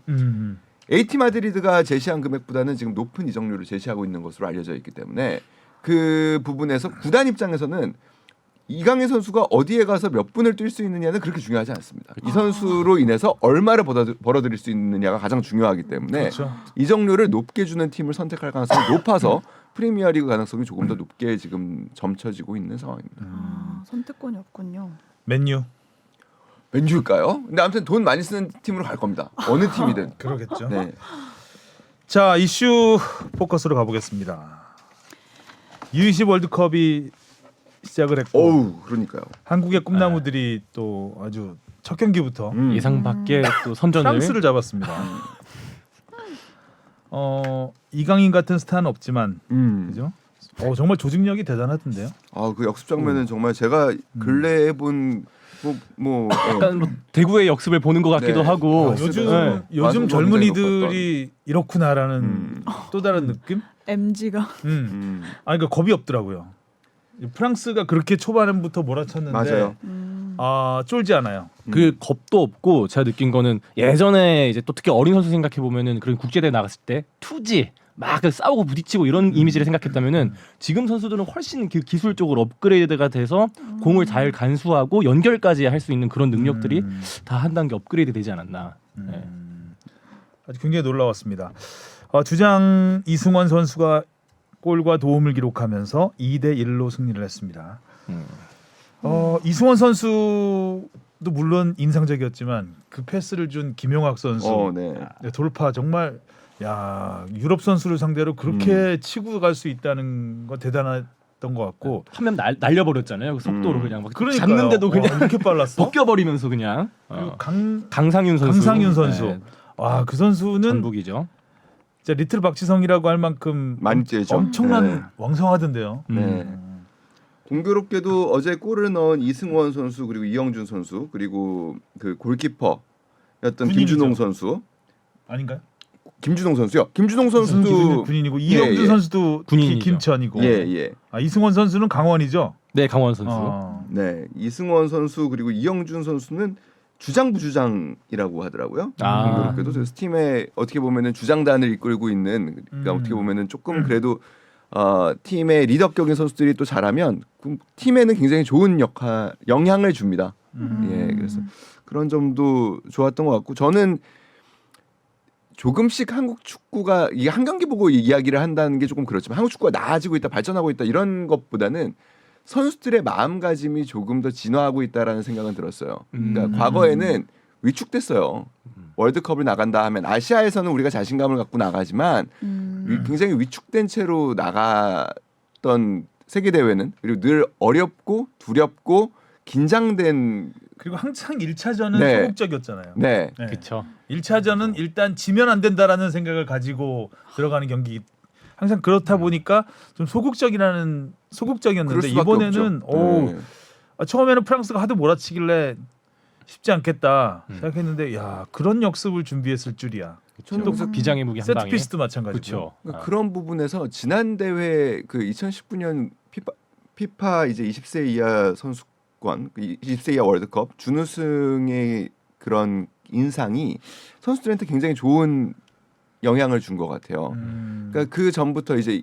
[SPEAKER 4] AT 마드리드가 제시한 금액보다는 지금 높은 이적료를 제시하고 있는 것으로 알려져 있기 때문에 그 부분에서 구단 입장에서는 이강인 선수가 어디에 가서 몇 분을 뛸 수 있느냐는 그렇게 중요하지 않습니다. 이 선수로 인해서 얼마를 벌어들일 수 있느냐가 가장 중요하기 때문에
[SPEAKER 2] 그렇죠.
[SPEAKER 4] 이적료를 높게 주는 팀을 선택할 가능성이 높아서 프리미어리그 가능성이 조금 더 높게 지금 점쳐지고 있는 상황입니다.
[SPEAKER 1] 선택권이 없군요.
[SPEAKER 2] 맨유.
[SPEAKER 4] 왠지일까요? 근데 아무튼 돈 많이 쓰는 팀으로 갈 겁니다. 어느 팀이든.
[SPEAKER 2] 그러겠죠.
[SPEAKER 4] 네.
[SPEAKER 2] 자, 이슈 포커스로 가보겠습니다. U20 월드컵이 시작을 했고
[SPEAKER 4] 어우, 그러니까요.
[SPEAKER 2] 한국의 꿈나무들이 또 아주 첫 경기부터
[SPEAKER 3] 예상 밖의 또 선전을
[SPEAKER 2] 프랑스를 잡았습니다. 이강인 같은 스타는 없지만 그죠? 정말 조직력이 대단하던데요.
[SPEAKER 4] 그 역습 장면은 정말 제가 근래에 해본
[SPEAKER 3] 약간 뭐 대구의 역습을 보는 것 같기도
[SPEAKER 4] 네.
[SPEAKER 3] 하고
[SPEAKER 2] 요즘
[SPEAKER 3] 네.
[SPEAKER 2] 요즘
[SPEAKER 4] 마승범
[SPEAKER 2] 젊은이들이 이렇구나라는 또 다른 느낌?
[SPEAKER 1] MG가
[SPEAKER 2] 아니 그러니까 겁이 없더라고요. 프랑스가 그렇게 초반부터 몰아쳤는데
[SPEAKER 4] 맞아요.
[SPEAKER 2] 쫄지 않아요.
[SPEAKER 3] 그 겁도 없고 제가 느낀 거는 예전에 이제 또 특히 어린 선수 생각해 보면은 그런 국제대회 나갔을 때 투지 막 싸우고 부딪히고 이런 이미지를 생각했다면은 지금 선수들은 훨씬 기술적으로 업그레이드가 돼서 공을 잘 간수하고 연결까지 할 수 있는 그런 능력들이 다 한 단계 업그레이드 되지 않았나. 네.
[SPEAKER 2] 아주 굉장히 놀라웠습니다. 주장 이승원 선수가 골과 도움을 기록하면서 2대1로 승리를 했습니다. 이승원 선수도 물론 인상적이었지만 그 패스를 준 김용학 선수
[SPEAKER 4] 네.
[SPEAKER 2] 돌파 정말 유럽 선수를 상대로 그렇게 치고 갈 수 있다는 건 대단했던 것 같고
[SPEAKER 3] 한 명 날려버렸잖아요. 그 속도로 그냥 막
[SPEAKER 2] 그러니까요.
[SPEAKER 3] 잡는데도 그냥
[SPEAKER 2] 이렇게 빨랐어?
[SPEAKER 3] 벗겨버리면서 그냥.
[SPEAKER 2] 그리고
[SPEAKER 3] 강상윤 선수.
[SPEAKER 2] 네. 그 선수는
[SPEAKER 3] 전북이죠.
[SPEAKER 2] 진짜 리틀 박지성이라고 할 만큼
[SPEAKER 4] 많이 뛰죠.
[SPEAKER 2] 엄청난
[SPEAKER 4] 네.
[SPEAKER 2] 왕성하던데요.
[SPEAKER 4] 네. 공교롭게도 어제 골을 넣은 이승원 선수 그리고 이영준 선수 그리고 그 골키퍼였던
[SPEAKER 2] 군인이죠.
[SPEAKER 4] 김준홍 선수
[SPEAKER 2] 아닌가요?
[SPEAKER 4] 김준홍 선수요. 김준홍 선수도
[SPEAKER 2] 군인이고 이영준
[SPEAKER 4] 예.
[SPEAKER 2] 선수도
[SPEAKER 3] 군인이죠.
[SPEAKER 2] 김천이고
[SPEAKER 4] 예.
[SPEAKER 2] 이승원 선수는 강원이죠.
[SPEAKER 3] 네, 강원 선수.
[SPEAKER 4] 네. 이승원 선수 그리고 이영준 선수는 주장 부주장이라고 하더라고요. 공교롭게도 그래서 팀에 어떻게 보면은 주장단을 이끌고 있는 그러니까 어떻게 보면은 조금 그래도 팀의 리더격인 선수들이 또 잘하면 팀에는 굉장히 좋은 영향을 줍니다. 예, 그래서 그런 점도 좋았던 것 같고 저는 조금씩 한국 축구가 이게 한 경기 보고 이야기를 한다는 게 조금 그렇지만 한국 축구가 나아지고 있다, 발전하고 있다 이런 것보다는 선수들의 마음가짐이 조금 더 진화하고 있다라는 생각은 들었어요. 그러니까 과거에는 위축됐어요. 월드컵을 나간다 하면 아시아에서는 우리가 자신감을 갖고 나가지만 굉장히 위축된 채로 나갔던 세계 대회는 그리고 늘 어렵고 두렵고 긴장된
[SPEAKER 2] 그리고 항상 1차전은
[SPEAKER 4] 네.
[SPEAKER 2] 소극적이었잖아요.
[SPEAKER 4] 네.
[SPEAKER 3] 그렇죠.
[SPEAKER 2] 1차전은 일단 지면 안 된다라는 생각을 가지고 들어가는 경기. 항상 그렇다 보니까 좀 소극적이었는데
[SPEAKER 4] 그럴 수밖에
[SPEAKER 2] 이번에는
[SPEAKER 4] 없죠.
[SPEAKER 2] 처음에는 프랑스가 하도 몰아치길래 쉽지 않겠다 생각했는데 그런 역습을 준비했을 줄이야.
[SPEAKER 3] 또 비장의 무기 한 방에.
[SPEAKER 2] 세트피스도 마찬가지고.
[SPEAKER 3] 그렇죠.
[SPEAKER 4] 그러니까 그런 부분에서 지난 대회 그 2019년 피파 이제 20세 이하 선수권 20세 이하 월드컵 준우승의 그런 인상이 선수들한테 굉장히 좋은 영향을 준 것 같아요. 그러니까 그 전부터 이제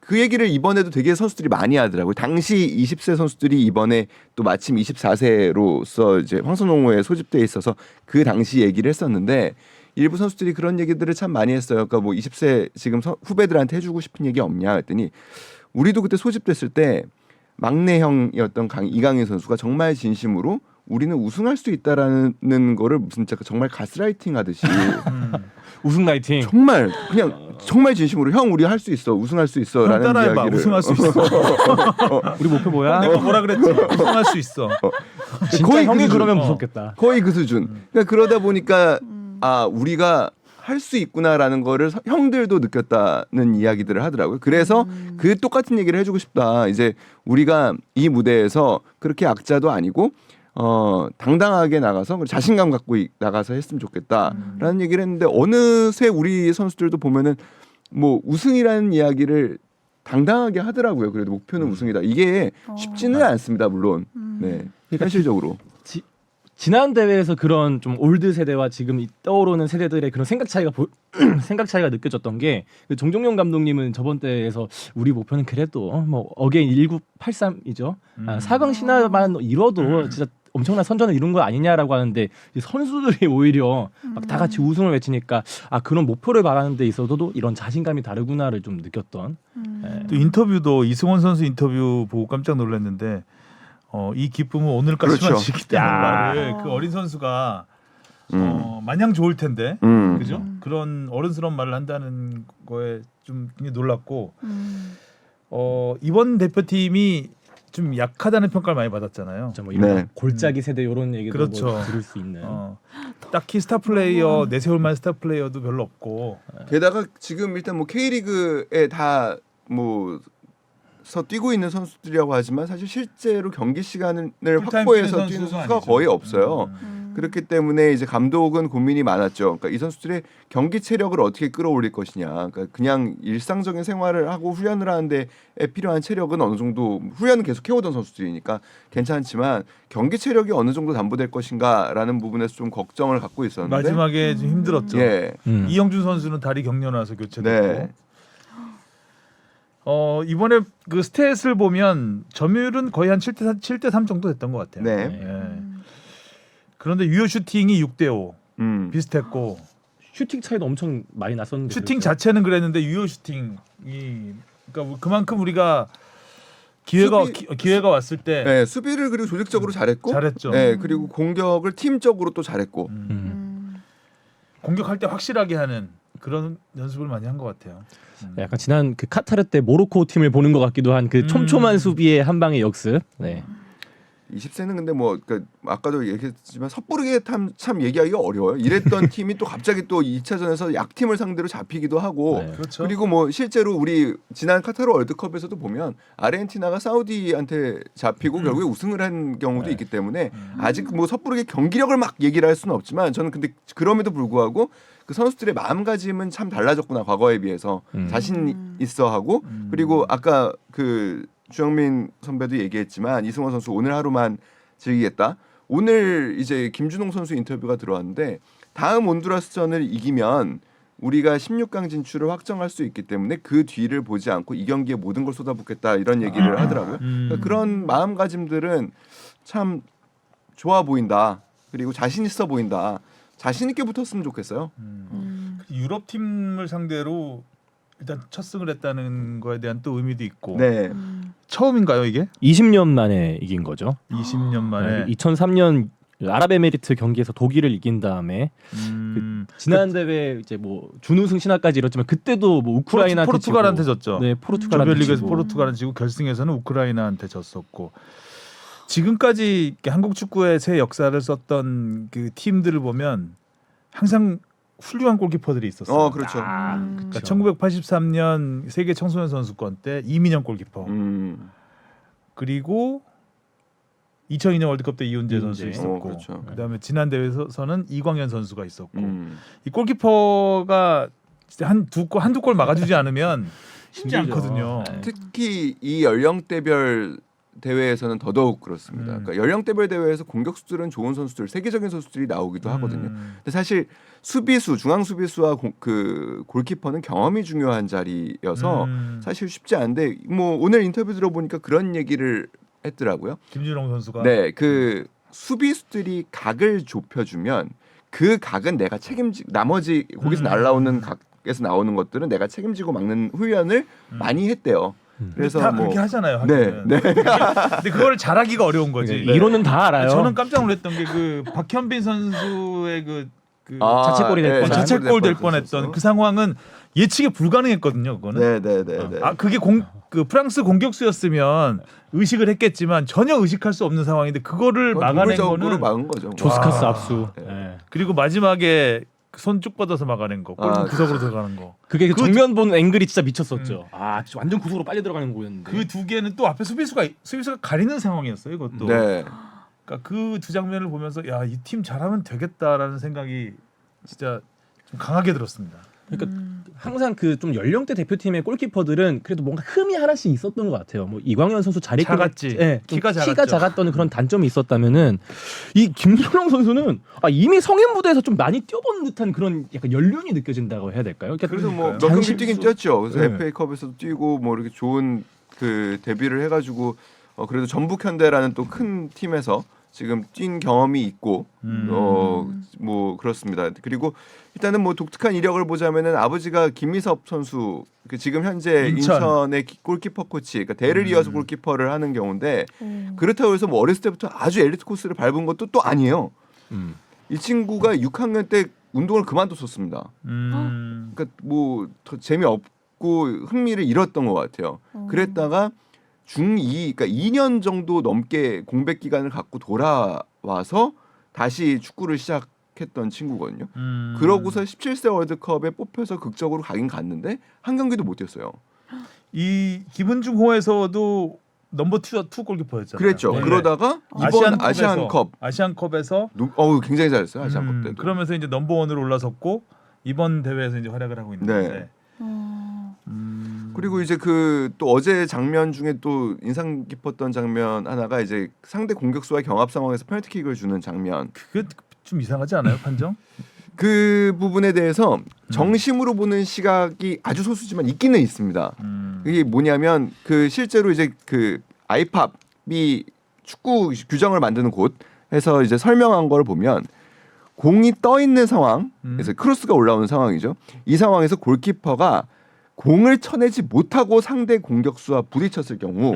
[SPEAKER 4] 그 얘기를 이번에도 되게 선수들이 많이 하더라고요. 당시 20세 선수들이 이번에 또 마침 24세로서 이제 황선홍호에 소집돼 있어서 그 당시 얘기를 했었는데 일부 선수들이 그런 얘기들을 참 많이 했어요. 그러니까 뭐 20세 지금 후배들한테 해주고 싶은 얘기 없냐 했더니 우리도 그때 소집됐을 때 막내 형이었던 이강인 선수가 정말 진심으로 우리는 우승할 수 있다라는 거를 무슨 정말 가스라이팅 하듯이
[SPEAKER 3] 우승 라이팅.
[SPEAKER 4] 정말 그냥 정말 진심으로 형 우리 할 수 있어 우승할 수 있어라는
[SPEAKER 2] 따라해봐.
[SPEAKER 4] 이야기를
[SPEAKER 2] 우승할 수 있어.
[SPEAKER 3] 우리 목표 뭐야?
[SPEAKER 2] 내가 뭐라 그랬지? 우승할 수 있어.
[SPEAKER 3] 진짜
[SPEAKER 4] 거의
[SPEAKER 3] 형이
[SPEAKER 4] 그
[SPEAKER 3] 그러면
[SPEAKER 2] 수준.
[SPEAKER 3] 무섭겠다.
[SPEAKER 4] 거의 그 수준. 그러니까 그러다 보니까 우리가 할 수 있구나라는 거를 형들도 느꼈다는 이야기들을 하더라고요. 그래서 그 똑같은 얘기를 해주고 싶다. 이제 우리가 이 무대에서 그렇게 악자도 아니고 당당하게 나가서 자신감 갖고 나가서 했으면 좋겠다라는 얘기를 했는데 어느새 우리 선수들도 보면은 뭐 우승이라는 이야기를 당당하게 하더라고요. 그래도 목표는 우승이다. 이게 쉽지는 않습니다. 물론. 네. 현실적으로.
[SPEAKER 3] 지난 대회에서 그런 좀 올드 세대와 지금 떠오르는 세대들의 그런 생각 차이가 생각 차이가 느껴졌던 게 그 종종용 감독님은 저번 대회에서 우리 목표는 그래도 뭐 어게인 1983이죠. 4강 신화만 이뤄도 진짜 엄청난 선전을 이룬 거 아니냐라고 하는데 이 선수들이 오히려 막 다 같이 우승을 외치니까 아 그런 목표를 바라는 데 있어서도 이런 자신감이 다르구나를 좀 느꼈던. 예.
[SPEAKER 2] 또 인터뷰도 이승원 선수 인터뷰 보고 깜짝 놀랐는데 이 기쁨은 오늘까지만
[SPEAKER 4] 그렇죠.
[SPEAKER 2] 지기 때문에
[SPEAKER 3] 야.
[SPEAKER 2] 말을 그 어린 선수가 마냥 좋을 텐데 그죠? 그런 어른스러운 말을 한다는 거에 좀 굉장히 놀랐고 이번 대표팀이 좀 약하다는 평가를 많이 받았잖아요.
[SPEAKER 3] 진짜 뭐 이런
[SPEAKER 4] 네.
[SPEAKER 3] 골짜기 세대 이런 얘기도
[SPEAKER 2] 그렇죠.
[SPEAKER 3] 뭐 들을 수 있는.
[SPEAKER 2] 딱히 스타 플레이어 내세울 만한 스타 플레이어도 별로 없고
[SPEAKER 4] 게다가 지금 일단 뭐 K리그에 다 뭐 서 뛰고 있는 선수들이라고 하지만 사실 실제로 경기 시간을
[SPEAKER 2] 풀타임
[SPEAKER 4] 확보해서
[SPEAKER 2] 뛰는
[SPEAKER 4] 뛰는
[SPEAKER 2] 선수가
[SPEAKER 4] 선수가
[SPEAKER 2] 아니죠.
[SPEAKER 4] 거의 없어요. 그렇기 때문에 이제 감독은 고민이 많았죠. 그러니까 이 선수들의 경기 체력을 어떻게 끌어올릴 것이냐. 그러니까 그냥 일상적인 생활을 하고 훈련을 하는데 필요한 체력은 어느 정도 훈련은 계속 해오던 선수들이니까 괜찮지만 경기 체력이 어느 정도 담보될 것인가라는 부분에서 좀 걱정을 갖고 있었는데
[SPEAKER 2] 마지막에 좀 힘들었죠.
[SPEAKER 4] 예.
[SPEAKER 2] 이영준 선수는 다리 경련 와서 교체됐고
[SPEAKER 4] 네.
[SPEAKER 2] 이번에 그 스탯을 보면 점유율은 거의 한 7대 3 정도 됐던 것 같아요.
[SPEAKER 4] 네.
[SPEAKER 2] 예. 그런데 유효 슈팅이 6대 5 비슷했고
[SPEAKER 3] 슈팅 차이도 엄청 많이 났었는데
[SPEAKER 2] 슈팅
[SPEAKER 3] 그렇죠?
[SPEAKER 2] 자체는 그랬는데 유효 슈팅이 그러니까 그만큼 우리가 기회가 왔을 때
[SPEAKER 4] 네, 수비를 그리고 조직적으로 잘했고
[SPEAKER 2] 잘했죠.
[SPEAKER 4] 네, 그리고 공격을 팀적으로 또 잘했고
[SPEAKER 2] 공격할 때 확실하게 하는 그런 연습을 많이 한 것 같아요.
[SPEAKER 3] 약간 지난 그 카타르 때 모로코 팀을 보는 것 같기도 한 그 촘촘한 수비의 한 방의 역습. 네.
[SPEAKER 4] 20세는 근데 뭐 그러니까 아까도 얘기했지만 섣부르게 참 얘기하기가 어려워요. 이랬던 팀이 또 갑자기 또 2차전에서 약팀을 상대로 잡히기도 하고
[SPEAKER 3] 네.
[SPEAKER 2] 그렇죠.
[SPEAKER 4] 그리고 뭐 실제로 우리 지난 카타르 월드컵에서도 보면 아르헨티나가 사우디한테 잡히고 결국에 우승을 한 경우도
[SPEAKER 3] 네.
[SPEAKER 4] 있기 때문에 아직 뭐 섣부르게 경기력을 막 얘기를 할 수는 없지만 저는 근데 그럼에도 불구하고 그 선수들의 마음가짐은 참 달라졌구나 과거에 비해서 자신 있어 하고 그리고 아까 그 주영민 선배도 얘기했지만 이승원 선수 오늘 하루만 즐기겠다. 오늘 이제 김준홍 선수 인터뷰가 들어왔는데 다음 온두라스전을 이기면 우리가 16강 진출을 확정할 수 있기 때문에 그 뒤를 보지 않고 이 경기에 모든 걸 쏟아붓겠다 이런 얘기를 하더라고요. 그러니까 그런 마음가짐들은 참 좋아 보인다. 그리고 자신 있어 보인다. 자신 있게 붙었으면 좋겠어요.
[SPEAKER 2] 유럽 팀을 상대로 일단 첫 승을 했다는 거에 대한 또 의미도 있고
[SPEAKER 4] 네.
[SPEAKER 2] 처음인가요 이게?
[SPEAKER 3] 20년 만에 이긴 거죠.
[SPEAKER 2] 20년 만에
[SPEAKER 3] 2003년 아랍에미리트 경기에서 독일을 이긴 다음에 지난 대회 이제 뭐 준우승 신화까지 이뤘지만 그때도 뭐 우크라이나한테
[SPEAKER 2] 포르투갈한테
[SPEAKER 3] 지고,
[SPEAKER 2] 졌죠.
[SPEAKER 3] 네, 포르투갈한테
[SPEAKER 2] 조별리그에서
[SPEAKER 3] 지고.
[SPEAKER 2] 포르투갈한테 지고 결승에서는 우크라이나한테 졌었고 지금까지 이렇게 한국 축구의 새 역사를 썼던 그 팀들을 보면 항상 훌륭한 골키퍼들이 있었어요.
[SPEAKER 4] 그렇죠.
[SPEAKER 2] 그러니까 1983년 세계 청소년 선수권 때 이민영 골키퍼 그리고 2002년 월드컵 때 이훈재 선수 있었고
[SPEAKER 4] 그렇죠.
[SPEAKER 2] 그다음에 지난 대회에서는 이광현 선수가 있었고 이 골키퍼가 진짜 한두 골 막아주지 않으면 쉽지
[SPEAKER 3] 힘들죠.
[SPEAKER 2] 않거든요.
[SPEAKER 3] 네.
[SPEAKER 4] 특히 이 연령대별 대회에서는 더더욱 그렇습니다. 그러니까 연령대별 대회에서 공격수들은 좋은 선수들, 세계적인 선수들이 나오기도 하거든요. 근데 사실 수비수, 중앙 수비수와 그 골키퍼는 경험이 중요한 자리여서 사실 쉽지 않은데 뭐 오늘 인터뷰 들어보니까 그런 얘기를 했더라고요.
[SPEAKER 2] 김준홍 선수가
[SPEAKER 4] 네, 그 수비수들이 각을 좁혀주면 그 각은 내가 나머지 거기서 날라오는 각에서 나오는 것들은 내가 책임지고 막는 훈련을 많이 했대요. 그래서
[SPEAKER 2] 다
[SPEAKER 4] 뭐
[SPEAKER 2] 그렇게 하잖아요.
[SPEAKER 4] 네,
[SPEAKER 2] 하기는.
[SPEAKER 4] 네.
[SPEAKER 2] 근데 그거를 잘하기가 어려운 거지.
[SPEAKER 3] 이론은 다 알아요.
[SPEAKER 2] 저는 깜짝 놀랐던 게 그 박현빈 선수의 그
[SPEAKER 3] 자책골이 될 뻔.
[SPEAKER 2] 자책골 될 뻔했던 그 상황은 예측이 불가능했거든요. 그거는.
[SPEAKER 4] 네.
[SPEAKER 2] 그게 그 프랑스 공격수였으면 의식을 했겠지만 전혀 의식할 수 없는 상황인데 그거를 막아낸 거는
[SPEAKER 4] 막은 거죠.
[SPEAKER 3] 조스카스
[SPEAKER 2] 와.
[SPEAKER 3] 압수.
[SPEAKER 4] 네.
[SPEAKER 3] 네.
[SPEAKER 2] 그리고 마지막에 손 쭉 뻗어서 막아낸 거, 골 구석으로 들어가는 거.
[SPEAKER 3] 그게 그 정면 보는 앵글이 진짜 미쳤었죠. 진짜 완전 구석으로 빨리 들어가는 거였는데.
[SPEAKER 2] 그 두 개는 또 앞에 수비수가 가리는 상황이었어요. 이것도.
[SPEAKER 4] 네.
[SPEAKER 2] 그러니까 그 두 장면을 보면서 야, 이 팀 잘하면 되겠다라는 생각이 진짜 좀 강하게 들었습니다.
[SPEAKER 3] 그러니까 항상 그 좀 연령대 대표팀의 골키퍼들은 그래도 뭔가 흠이 하나씩 있었던 것 같아요. 뭐 이광현 선수 자리
[SPEAKER 2] 작았지.
[SPEAKER 3] 예,
[SPEAKER 2] 키가
[SPEAKER 3] 키가
[SPEAKER 2] 작았죠.
[SPEAKER 3] 작았던 그런 단점이 있었다면은 이 김준홍 선수는 이미 성인 무대에서 좀 많이 뛰어본 듯한 그런 약간 연륜이 느껴진다고 해야 될까요? 그러니까
[SPEAKER 4] 그래서 뭐
[SPEAKER 2] 그러니까요.
[SPEAKER 4] 몇 경기 뛰긴 뛰었죠. 그래서
[SPEAKER 2] 네.
[SPEAKER 4] FA컵에서도 뛰고 뭐 이렇게 좋은 그 데뷔를 해가지고 그래도 전북현대라는 또 큰 팀에서 지금 뛴 경험이 있고 뭐 그렇습니다. 그리고 일단은 뭐 독특한 이력을 보자면은 아버지가 김미섭 선수 그 지금 현재 인천의 골키퍼 코치, 그러니까 대를 이어서 골키퍼를 하는 경우인데 그렇다고 해서 뭐 어렸을 때부터 아주 엘리트 코스를 밟은 것도 또 아니에요. 이 친구가 6학년 때 운동을 그만뒀었습니다. 그러니까 뭐 더 재미없고 흥미를 잃었던 것 같아요. 그랬다가 중2, 그러니까 2년 정도 넘게 공백 기간을 갖고 돌아와서 다시 축구를 시작했던 친구거든요. 그러고서 17세 월드컵에 뽑혀서 극적으로 가긴 갔는데 한 경기도 못 뛰었어요.
[SPEAKER 2] 이 김은중호에서도 넘버 2 골키퍼였잖아요.
[SPEAKER 4] 그랬죠.
[SPEAKER 2] 네.
[SPEAKER 4] 그러다가 이번 아시안컵
[SPEAKER 2] 아시안컵에서
[SPEAKER 4] 굉장히 잘했어요. 아시안컵 때도.
[SPEAKER 2] 그러면서 이제 넘버 1으로 올라섰고 이번 대회에서 이제 활약을 하고 있는데.
[SPEAKER 4] 네. 그리고 이제 그 또 어제 장면 중에 또 인상 깊었던 장면 하나가 이제 상대 공격수와 경합 상황에서 페널티킥을 주는 장면.
[SPEAKER 2] 그게 좀 이상하지 않아요, 판정?
[SPEAKER 4] 그 부분에 대해서 정심으로 보는 시각이 아주 소수지만 있기는 있습니다. 이게 뭐냐면 그 실제로 이제 그 아이팝이 축구 규정을 만드는 곳에서 이제 설명한 걸 보면 공이 떠 있는 상황에서 크로스가 올라오는 상황이죠. 이 상황에서 골키퍼가 공을 쳐내지 못하고 상대 공격수와 부딪혔을 경우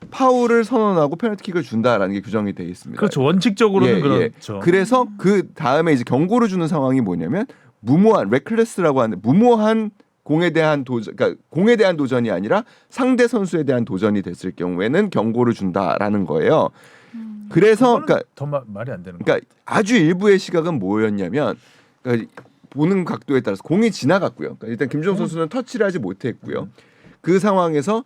[SPEAKER 4] 파울을 선언하고 페널티킥을 준다라는 게 규정이 되어 있습니다.
[SPEAKER 2] 그렇죠. 원칙적으로는
[SPEAKER 4] 예,
[SPEAKER 2] 그렇죠.
[SPEAKER 4] 그래서 그 다음에 이제 경고를 주는 상황이 뭐냐면 무모한 레클레스라고 하는 무모한 공에 대한 도전, 그러니까 공에 대한 도전이 아니라 상대 선수에 대한 도전이 됐을 경우에는 경고를 준다라는 거예요. 그래서 그러니까
[SPEAKER 2] 더 말이 안 되는 거.
[SPEAKER 4] 그러니까 아주 일부의 시각은 뭐였냐면 그러니까 보는 각도에 따라서 공이 지나갔고요. 그러니까 일단 김주영 선수는 터치를 하지 못했고요. 그 상황에서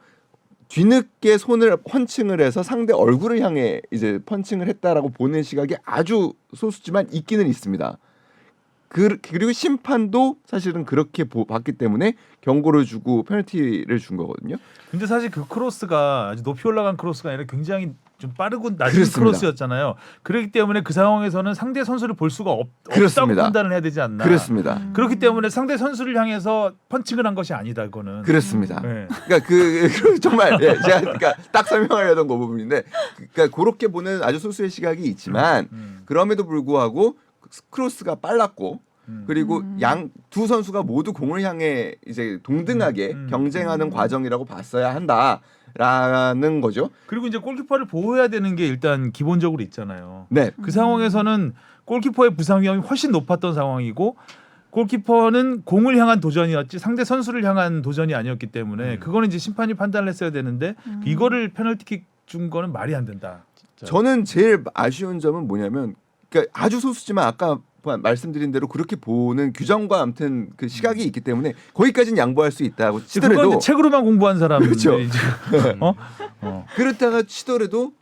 [SPEAKER 4] 뒤늦게 손을 펀칭을 해서 상대 얼굴을 향해 이제 펀칭을 했다라고 보는 시각이 아주 소수지만 있기는 있습니다. 그리고 심판도 사실은 그렇게 봤기 때문에 경고를 주고 페널티를 준 거거든요.
[SPEAKER 2] 근데 사실 그 크로스가 아주 높이 올라간 크로스가 아니라 굉장히 좀 빠르고 낮은
[SPEAKER 4] 그렇습니다.
[SPEAKER 2] 크로스였잖아요. 그렇기 때문에 그 상황에서는 상대 선수를 볼 수가 없다고
[SPEAKER 4] 그렇습니다.
[SPEAKER 2] 판단을 해야 되지 않나.
[SPEAKER 4] 그렇습니다.
[SPEAKER 2] 그렇기 때문에 상대 선수를 향해서 펀칭을 한 것이 아니다. 그거는.
[SPEAKER 4] 그렇습니다.
[SPEAKER 2] 네.
[SPEAKER 4] 그러니까 그 정말 제가 그러니까 딱 설명하려던 그 부분인데, 그러니까 그렇게 보는 아주 소수의 시각이 있지만 그럼에도 불구하고 크로스가 빨랐고 그리고 양 두 선수가 모두 공을 향해 이제 동등하게 경쟁하는 과정이라고 봤어야 한다라는 거죠.
[SPEAKER 2] 그리고 이제 골키퍼를 보호해야 되는 게 일단 기본적으로 있잖아요.
[SPEAKER 4] 네.
[SPEAKER 2] 그 상황에서는 골키퍼의 부상 위험이 훨씬 높았던 상황이고 골키퍼는 공을 향한 도전이었지 상대 선수를 향한 도전이 아니었기 때문에 그거는 이제 심판이 판단을 했어야 되는데 이거를 페널티킥 준 거는 말이 안 된다.
[SPEAKER 4] 저는 제일 아쉬운 점은 뭐냐면, 그러니까 아주 소수지만 아까 말씀드린 대로 그렇게 보는 규정과 아무튼 그 시각이 있기 때문에 거기까지는 양보할 수 있다고
[SPEAKER 2] 그건
[SPEAKER 4] 치더라도
[SPEAKER 2] 이제 책으로만 공부한 사람들이
[SPEAKER 4] 그렇죠.
[SPEAKER 2] 이제
[SPEAKER 4] 그렇다가 치더라도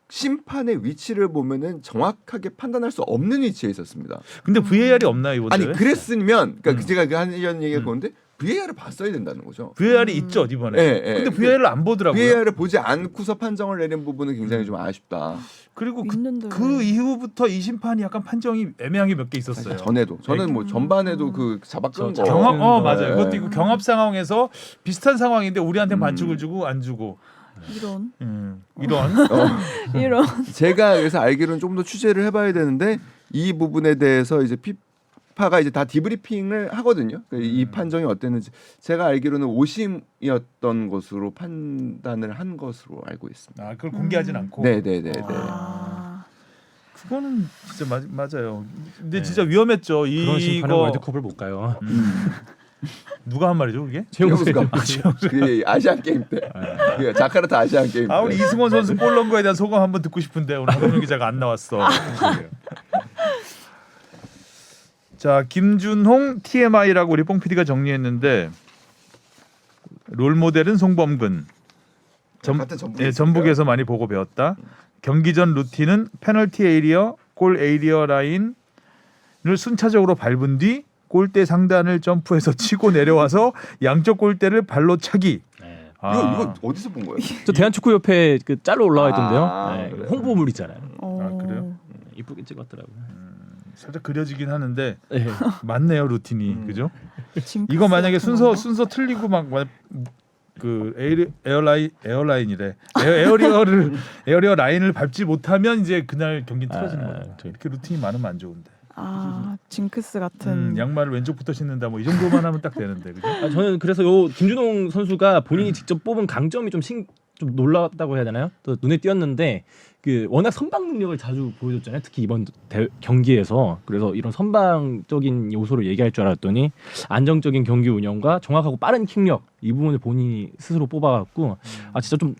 [SPEAKER 4] 심판의 위치를 보면은 정확하게 판단할 수 없는 위치에 있었습니다.
[SPEAKER 2] 근데 VAR이 없나요 이번
[SPEAKER 4] 아니
[SPEAKER 2] 대회?
[SPEAKER 4] 그랬으면 그러니까 제가 이런 얘기가 그런데 VAR을 봤어야 된다는 거죠.
[SPEAKER 2] VAR이 있죠 이번에.
[SPEAKER 4] 예, 예.
[SPEAKER 2] 근데 VAR을 안 보더라고요.
[SPEAKER 4] VAR을 보지 않고서 판정을 내린 부분은 굉장히 좀 아쉽다.
[SPEAKER 2] 그리고
[SPEAKER 1] 있는데
[SPEAKER 2] 그 이후부터 이 심판이 약간 판정이 애매한 게 몇 개 있었어요.
[SPEAKER 4] 저는 뭐 전반에도 그 잡아끄는 거
[SPEAKER 2] 경합 맞아요.
[SPEAKER 4] 예.
[SPEAKER 2] 그것도 있고 경합 상황에서 비슷한 상황인데 우리한테 반칙을 주고 안 주고
[SPEAKER 1] 이런
[SPEAKER 2] 이런
[SPEAKER 1] 이런
[SPEAKER 4] 제가 그래서 알기로는 좀 더 취재를 해봐야 되는데 이 부분에 대해서 이제 피파가 이제 다 디브리핑을 하거든요. 이 판정이 어땠는지 제가 알기로는 오심이었던 것으로 판단을 한 것으로 알고 있습니다.
[SPEAKER 2] 아 그걸 공개하진 않고.
[SPEAKER 4] 네네네.
[SPEAKER 1] 아,
[SPEAKER 2] 그거는 진짜 맞아요. 근데
[SPEAKER 3] 네.
[SPEAKER 2] 진짜 위험했죠.
[SPEAKER 3] 그런 심판은
[SPEAKER 2] 이거
[SPEAKER 3] 월드컵을 못 가요.
[SPEAKER 2] 누가 한 말이죠 그게?
[SPEAKER 4] 최영수가 그 아시안 게임 때, 그 자카르타 아시안 게임 때.
[SPEAKER 2] 아 우리 이승원 선수 골 넣은 거에 대한 소감 한번 듣고 싶은데 오늘 박원영 기자가 안 나왔어. 자 김준홍 TMI라고 우리 뽕 PD가 정리했는데 롤 모델은 송범근.
[SPEAKER 4] 같은 전북에
[SPEAKER 2] 전북에서 많이 보고 배웠다. 경기 전 루틴은 페널티 에리어, 골 에리어 라인을 순차적으로 밟은 뒤 골대 상단을 점프해서 치고 내려와서 양쪽 골대를 발로 차기.
[SPEAKER 3] 네.
[SPEAKER 4] 이거 어디서 본 거예요?
[SPEAKER 3] 저 대한축구협회 그 짤로 올라와 있던데요.
[SPEAKER 4] 아,
[SPEAKER 3] 네,
[SPEAKER 4] 그래요?
[SPEAKER 3] 홍보물 있잖아요.
[SPEAKER 2] 그래요?
[SPEAKER 3] 이쁘게 찍었더라고요.
[SPEAKER 2] 살짝 그려지긴 하는데
[SPEAKER 3] 네.
[SPEAKER 2] 맞네요 루틴이 그죠?
[SPEAKER 1] 징크스
[SPEAKER 2] 이거 만약에
[SPEAKER 1] 같은 건가?
[SPEAKER 2] 순서 틀리고 막그 에어라인이래 에어리어 라인을 밟지 못하면 이제 그날 경기 틀어지는 거예요. 이렇게 루틴이 많으면 안 좋은데.
[SPEAKER 1] 징크스 같은
[SPEAKER 2] 양말을 왼쪽부터 신는다 뭐 이 정도만 하면 딱 되는데 그죠?
[SPEAKER 3] 저는 그래서 요 김준홍 선수가 본인이 직접 뽑은 강점이 좀 놀랍다고 해야 되나요? 또 눈에 띄었는데 그 워낙 선방 능력을 자주 보여줬잖아요. 특히 이번 경기에서. 그래서 이런 선방적인 요소를 얘기할 줄 알았더니 안정적인 경기 운영과 정확하고 빠른 킥력 이 부분을 본인이 스스로 뽑아갖고 진짜 좀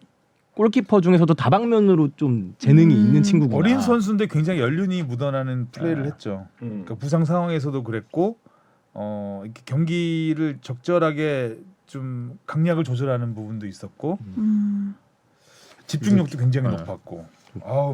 [SPEAKER 3] 골키퍼 중에서도 다방면으로 좀 재능이 있는 친구구나.
[SPEAKER 2] 어린 선수인데 굉장히 연륜이 묻어나는 플레이를 했죠. 그러니까 부상 상황에서도 그랬고 이렇게 경기를 적절하게 좀 강약을 조절하는 부분도 있었고 집중력도 굉장히 높았고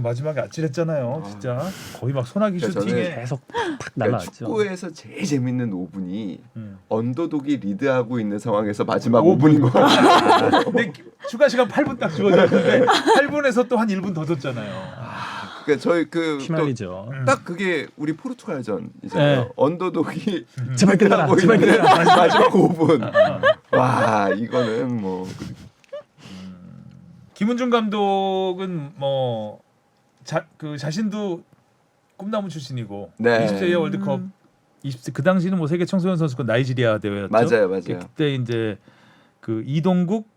[SPEAKER 2] 마지막에 아찔했잖아요. 진짜 거의 막 소나기
[SPEAKER 4] 그러니까
[SPEAKER 2] 슈팅에
[SPEAKER 3] 계속 탁
[SPEAKER 4] 그러니까
[SPEAKER 3] 날라왔죠.
[SPEAKER 4] 축구에서 제일 재밌는 5분이
[SPEAKER 2] 음.
[SPEAKER 4] 언더독이 리드하고 있는 상황에서 마지막 5분인 거 같아요.
[SPEAKER 2] 근데 추가 시간 8분 딱 주어졌는데 8분에서 또 한 1분 더 줬잖아요.
[SPEAKER 4] 그러니까 저희
[SPEAKER 3] 피말리죠.
[SPEAKER 4] 딱 그게 우리 포르투갈전이잖아요.
[SPEAKER 3] 네.
[SPEAKER 4] 언더독이
[SPEAKER 3] 제발 끝나라.
[SPEAKER 4] 하고
[SPEAKER 3] 제발
[SPEAKER 4] 있는
[SPEAKER 3] 끝나라.
[SPEAKER 4] 마지막 5분. 와 이거는 뭐
[SPEAKER 2] 김은중 감독은 뭐 자신도 꿈나무 출신이고
[SPEAKER 4] 네.
[SPEAKER 2] 20세 이하 월드컵 20세 그 당시는 뭐 세계 청소년 선수권 나이지리아 대회였죠.
[SPEAKER 4] 맞아요.
[SPEAKER 2] 그때 이제 그 이동국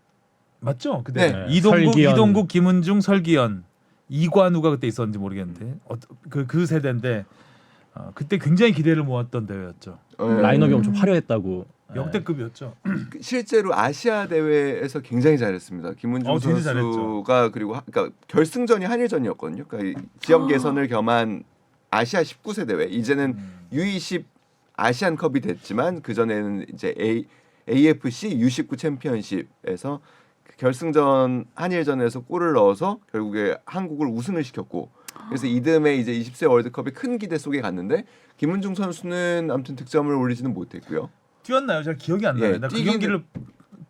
[SPEAKER 2] 맞죠? 그때
[SPEAKER 3] 네.
[SPEAKER 2] 이동국,
[SPEAKER 3] 설기현.
[SPEAKER 2] 이동국, 김은중, 설기현, 이관우가 그때 있었는지 모르겠는데 그 세대인데 그때 굉장히 기대를 모았던 대회였죠.
[SPEAKER 4] 네.
[SPEAKER 3] 라인업이 엄청 화려했다고.
[SPEAKER 2] 역대급이었죠.
[SPEAKER 4] 실제로 아시아 대회에서 굉장히 잘했습니다. 김은중
[SPEAKER 2] 진짜
[SPEAKER 4] 선수가 그리고 그러니까 결승전이 한일전이었거든요. 그러니까 지역 예선을 겸한 아시아 19세 대회. 이제는 U20 아시안컵이 됐지만 그 전에는 이제 AFC U19 챔피언십에서 결승전 한일전에서 골을 넣어서 결국에 한국을 우승을 시켰고 그래서 이듬해 이제 20세 월드컵이 큰 기대 속에 갔는데 김은중 선수는 아무튼 득점을 올리지는 못했고요.
[SPEAKER 2] 뛰었나요? 잘 기억이 안 나요. 나 그 경기를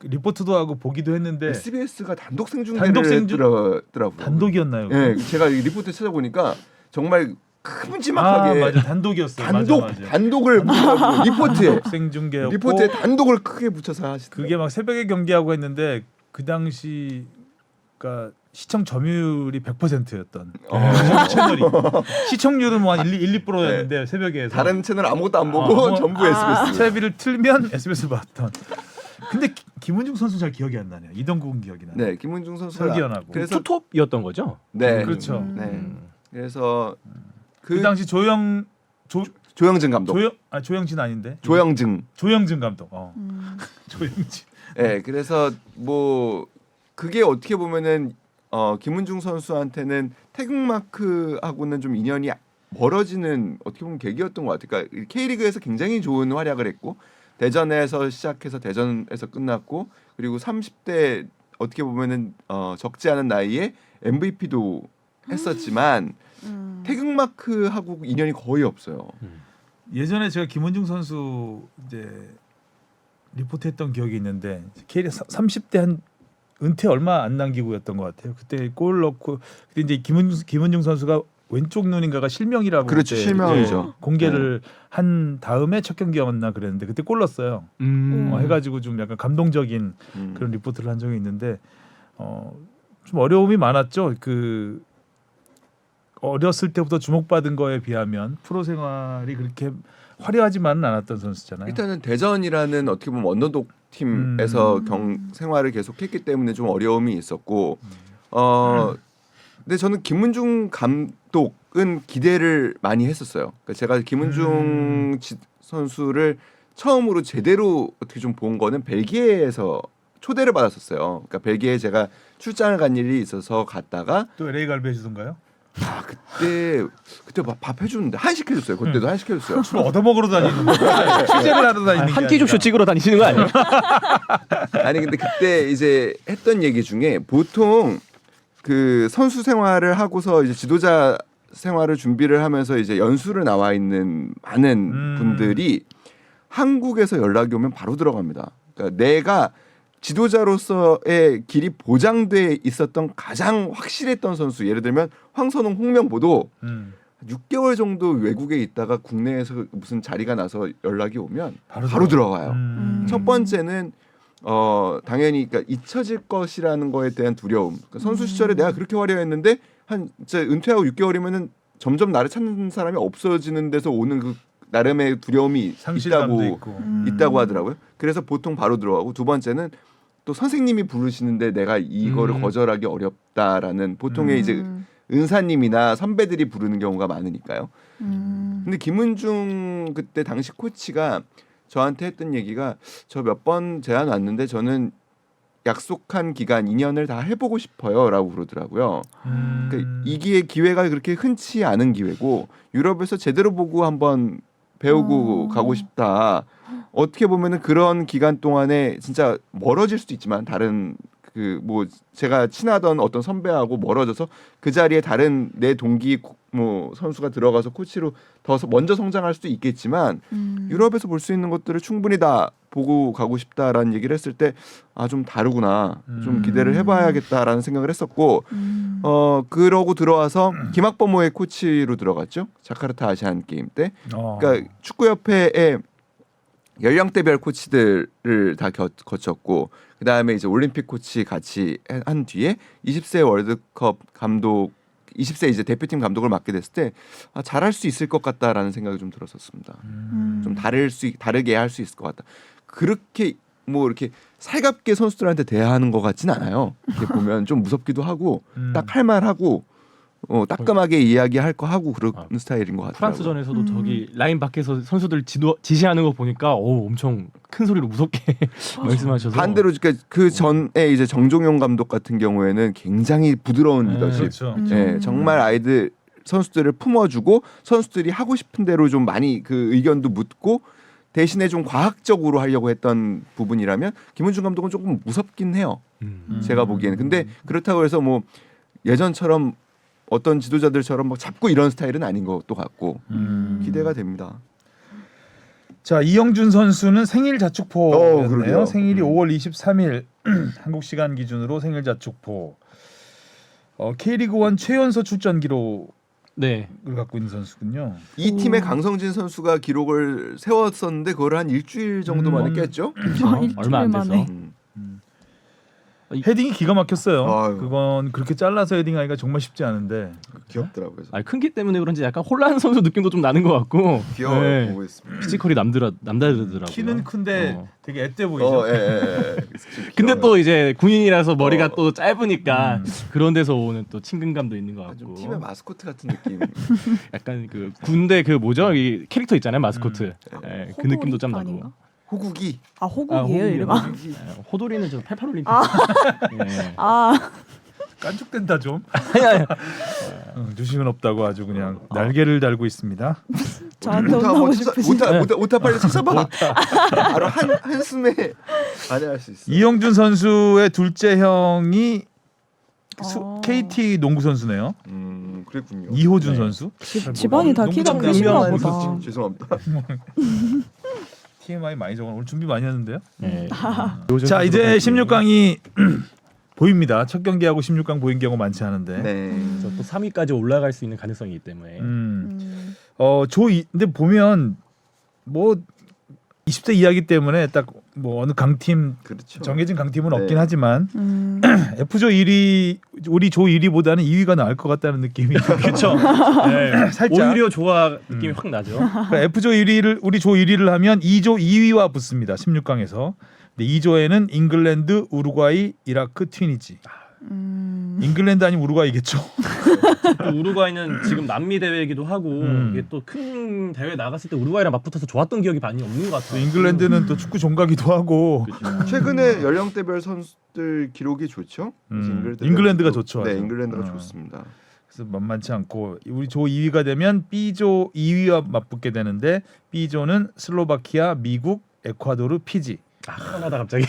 [SPEAKER 2] 리포트도 하고 보기도 했는데
[SPEAKER 4] SBS가 단독 생중계를 더라고요.
[SPEAKER 2] 단독이었나요?
[SPEAKER 4] 예, 제가 이 리포트 찾아보니까 정말 큼지막하게
[SPEAKER 2] 맞아 단독이었어요. 맞아.
[SPEAKER 4] 단독을 붙여가지고 리포트에
[SPEAKER 2] 생중계였고
[SPEAKER 4] 리포트에 단독을 크게 붙여서 하시더라고요.
[SPEAKER 2] 그게 막 새벽에 경기하고 했는데 그 당시가 시청 점유율이 100%였던 채널이 시청률은 뭐 한 1-2%였는데 새벽에
[SPEAKER 4] 다른 채널 아무것도 안 보고 전부 SBS.
[SPEAKER 2] TV를 틀면 SBS를 봤던. 근데 김은중 선수 잘 기억이 안 나네요. 이동국은 기억이 나네.
[SPEAKER 4] 네, 김은중 선수
[SPEAKER 2] 설기현하고.
[SPEAKER 4] 그래서
[SPEAKER 3] 투톱이었던 거죠.
[SPEAKER 4] 네,
[SPEAKER 2] 그렇죠.
[SPEAKER 4] 네, 그래서
[SPEAKER 2] 그 당시
[SPEAKER 4] 조영진 감독,
[SPEAKER 2] 조영진 아닌데
[SPEAKER 4] 조영진
[SPEAKER 2] 감독. 조영진.
[SPEAKER 4] 네, 그래서 뭐 그게 어떻게 보면은 김은중 선수한테는 태극마크하고는 좀 인연이 멀어지는 어떻게 보면 계기였던 것 같아요. 그러니까 K리그에서 굉장히 좋은 활약을 했고 대전에서 시작해서 대전에서 끝났고 그리고 30대 어떻게 보면은 적지 않은 나이에 MVP도 했었지만 태극마크하고 인연이 거의 없어요.
[SPEAKER 2] 예전에 제가 김은중 선수 이제 리포트했던 기억이 있는데 K리그 30대 한 은퇴 얼마 안 남기고였던 것 같아요. 그때 골 넣고 그때 이제 김은중 선수가 왼쪽 눈인가가 실명이라고
[SPEAKER 4] 그렇죠, 실명이죠.
[SPEAKER 2] 공개를 한 다음에 첫 경기였나 그랬는데 그때 골 넣었어요. 해가지고 좀 약간 감동적인 그런 리포트를 한 적이 있는데 좀 어려움이 많았죠. 그 어렸을 때부터 주목받은 거에 비하면 프로 생활이 그렇게 화려하지만은 않았던 선수잖아요.
[SPEAKER 4] 일단은 대전이라는 어떻게 보면 언더독 팀에서 생활을 계속했기 때문에 좀 어려움이 있었고 근데 저는 김은중 감독은 기대를 많이 했었어요. 그러니까 제가 김은중 선수를 처음으로 제대로 어떻게 좀 본 거는 벨기에에서 초대를 받았었어요. 그러니까 벨기에에 제가 출장을 간 일이 있어서 갔다가
[SPEAKER 2] 또 LA 갈비 해주던가요?
[SPEAKER 4] 그때 밥 해주는데 한식 해줬어요. 그때도 한식 해줬어요.
[SPEAKER 2] 주로 얻어먹으러 다니는 취재를 하러 다니는 게
[SPEAKER 3] 한 끼 줍쇼
[SPEAKER 2] 아니라.
[SPEAKER 3] 찍으러 다니시는 거 아니에요?
[SPEAKER 4] 아니 근데 그때 이제 했던 얘기 중에 보통 그 선수 생활을 하고서 이제 지도자 생활을 준비를 하면서 이제 연수를 나와 있는 많은 분들이 한국에서 연락이 오면 바로 들어갑니다. 그러니까 내가 지도자로서의 길이 보장돼 있었던 가장 확실했던 선수, 예를 들면 황선홍, 홍명보도 6개월 정도 외국에 있다가 국내에서 무슨 자리가 나서 연락이 오면 바로 들어가요. 첫 번째는 당연히 그러니까 잊혀질 것이라는 거에 대한 두려움. 그러니까 선수 시절에 내가 그렇게 화려했는데 한 진짜 은퇴하고 6개월이면은 점점 나를 찾는 사람이 없어지는 데서 오는 그 나름의 두려움이
[SPEAKER 2] 상실감도
[SPEAKER 4] 있다고 하더라고요. 그래서 보통 바로 들어가고, 두 번째는 또 선생님이 부르시는데 내가 이거를 거절하기 어렵다라는 보통의 이제 은사님이나 선배들이 부르는 경우가 많으니까요. 근데 김은중 그때 당시 코치가 저한테 했던 얘기가, 저 몇 번 제안 왔는데 저는 약속한 기간 2년을 다 해보고 싶어요라고 그러더라고요. 그러니까 이게 기회가 그렇게 흔치 않은 기회고 유럽에서 제대로 보고 한번 배우고 가고 싶다. 어떻게 보면은 그런 기간 동안에 진짜 멀어질 수도 있지만 다른 그 뭐 제가 친하던 어떤 선배하고 멀어져서 그 자리에 다른 내 동기 뭐 선수가 들어가서 코치로 더 먼저 성장할 수도 있겠지만 유럽에서 볼 수 있는 것들을 충분히 다 보고 가고 싶다라는 얘기를 했을 때 아, 좀 다르구나. 좀 기대를 해봐야겠다라는 생각을 했었고 그러고 들어와서 김학범호의 코치로 들어갔죠. 자카르타 아시안 게임 때. 그러니까 축구협회에 연령대별 코치들을 다 거쳤고 그 다음에 이제 올림픽 코치 같이 한 뒤에 20세 월드컵 감독, 20세 이제 대표팀 감독을 맡게 됐을 때 아, 잘할 수 있을 것 같다라는 생각이 좀 들었었습니다. 좀 다르게 할 수 있을 것 같다. 그렇게 뭐 이렇게 살갑게 선수들한테 대하는 것 같진 않아요. 이렇게 보면 좀 무섭기도 하고 딱 할 말하고 따끔하게 이야기할 거 하고 그런 스타일인 것 같아요.
[SPEAKER 3] 프랑스전에서도 저기 라인 밖에서 선수들 지시하는 거 보니까 엄청 큰 소리로 무섭게 말씀하셔서
[SPEAKER 4] 반대로 그 전에 이제 정종용 감독 같은 경우에는 굉장히 부드러운 리더십,
[SPEAKER 2] 그렇죠.
[SPEAKER 4] 예, 정말 아이들 선수들을 품어주고 선수들이 하고 싶은 대로 좀 많이 그 의견도 묻고 대신에 좀 과학적으로 하려고 했던 부분이라면 김은중 감독은 조금 무섭긴 해요. 제가 보기에는. 근데 그렇다고 해서 뭐 예전처럼 어떤 지도자들처럼 막 잡고 이런 스타일은 아닌 것도 같고 기대가 됩니다.
[SPEAKER 2] 자, 이영준 선수는 생일 자축포였네요.
[SPEAKER 4] 그러게요.
[SPEAKER 2] 생일이 5월 23일 한국 시간 기준으로 생일 자축포. K리그 1 최연소 출전 기록을
[SPEAKER 3] 네.
[SPEAKER 2] 갖고 있는 선수군요.
[SPEAKER 4] 이 팀의 강성진 선수가 기록을 세웠었는데 그걸 한 일주일 정도 만에 깼죠.
[SPEAKER 3] 얼마 안 돼서.
[SPEAKER 2] 헤딩이 기가 막혔어요.
[SPEAKER 4] 아유.
[SPEAKER 2] 그건 그렇게 잘라서 헤딩하기가 정말 쉽지 않은데.
[SPEAKER 4] 귀엽더라고요.
[SPEAKER 3] 아니 큰기 때문에 그런지 약간 혼란 선수 느낌도 좀 나는 것 같고.
[SPEAKER 4] 귀여워
[SPEAKER 3] 네.
[SPEAKER 4] 보고 있습니다.
[SPEAKER 3] 피지컬이 남다르더라고요.
[SPEAKER 2] 키는 큰데 되게 앳돼 보이죠.
[SPEAKER 3] 근데 또 이제 군인이라서 머리가 또 짧으니까 그런 데서 오는 또 친근감도 있는 것
[SPEAKER 4] 좀
[SPEAKER 3] 같고.
[SPEAKER 4] 팀의 마스코트 같은 느낌.
[SPEAKER 3] 약간 그 군대 그 뭐죠? 이 캐릭터 있잖아요, 마스코트. 예, 그 느낌도 좀 나고.
[SPEAKER 1] 아닌가?
[SPEAKER 4] 호국이.
[SPEAKER 1] 아 호국이에요 이름.
[SPEAKER 3] 호돌이는 저 88 올림픽. 예.
[SPEAKER 2] 깐죽된다 좀.
[SPEAKER 3] 아니.
[SPEAKER 2] 주식은 없다고 아주 그냥 날개를 달고 있습니다.
[SPEAKER 1] 저한테 혼나고 싶으신.
[SPEAKER 4] 오타 빨리 찾아봐. 바로 한숨에 반해할 수 있어.
[SPEAKER 2] 이영준 선수의 둘째 형이 KT 농구 선수네요.
[SPEAKER 4] 그랬군요.
[SPEAKER 2] 이호준
[SPEAKER 3] 네.
[SPEAKER 2] 선수.
[SPEAKER 1] 집안이 다 키가
[SPEAKER 2] 농구
[SPEAKER 1] 크신가
[SPEAKER 2] 장면이
[SPEAKER 1] 보다.
[SPEAKER 4] 죄송합니다.
[SPEAKER 2] TMI 많이 적어. 오늘 준비 많이 했는데요.
[SPEAKER 3] 네.
[SPEAKER 2] 자, 이제 16강이 보입니다. 첫 경기하고 16강 보인 경우 많지 않은데.
[SPEAKER 4] 네.
[SPEAKER 3] 또 3위까지 올라갈 수 있는 가능성이 있기 때문에.
[SPEAKER 2] 근데 보면 뭐 20대 이야기 때문에 딱 뭐 어느 강팀
[SPEAKER 4] 그렇죠.
[SPEAKER 2] 정해진 강팀은
[SPEAKER 4] 네.
[SPEAKER 2] 없긴 하지만 F조 1위 우리 조 1위보다는 2위가 나을 것 같다는 느낌이 그렇죠. 네, 살짝
[SPEAKER 3] 오히려 좋아 느낌이 확 나죠.
[SPEAKER 2] 그러니까 F조 1위를 우리 조 1위를 하면 2조 2위와 붙습니다. 16강에서. 근데 2조에는 잉글랜드, 우루과이, 이라크, 튀니지. 잉글랜드 아니면 우루과이겠죠.
[SPEAKER 3] 또 우루과이는 지금 남미 대회이기도 하고 이게 또 큰 대회 나갔을 때 우루과이랑 맞붙어서 좋았던 기억이 많이 없는 것 같아요.
[SPEAKER 2] 잉글랜드는 또 축구 종가기도 하고.
[SPEAKER 4] 최근에 연령대별 선수들 기록이 좋죠.
[SPEAKER 2] 잉글랜드가 좋죠.
[SPEAKER 4] 네,
[SPEAKER 2] 아주.
[SPEAKER 4] 잉글랜드가 좋습니다.
[SPEAKER 2] 그래서 만만치 않고 우리 조 2위가 되면 B조 2위와 맞붙게 되는데 B조는 슬로바키아, 미국, 에콰도르, 피지.
[SPEAKER 3] 편하다 갑자기.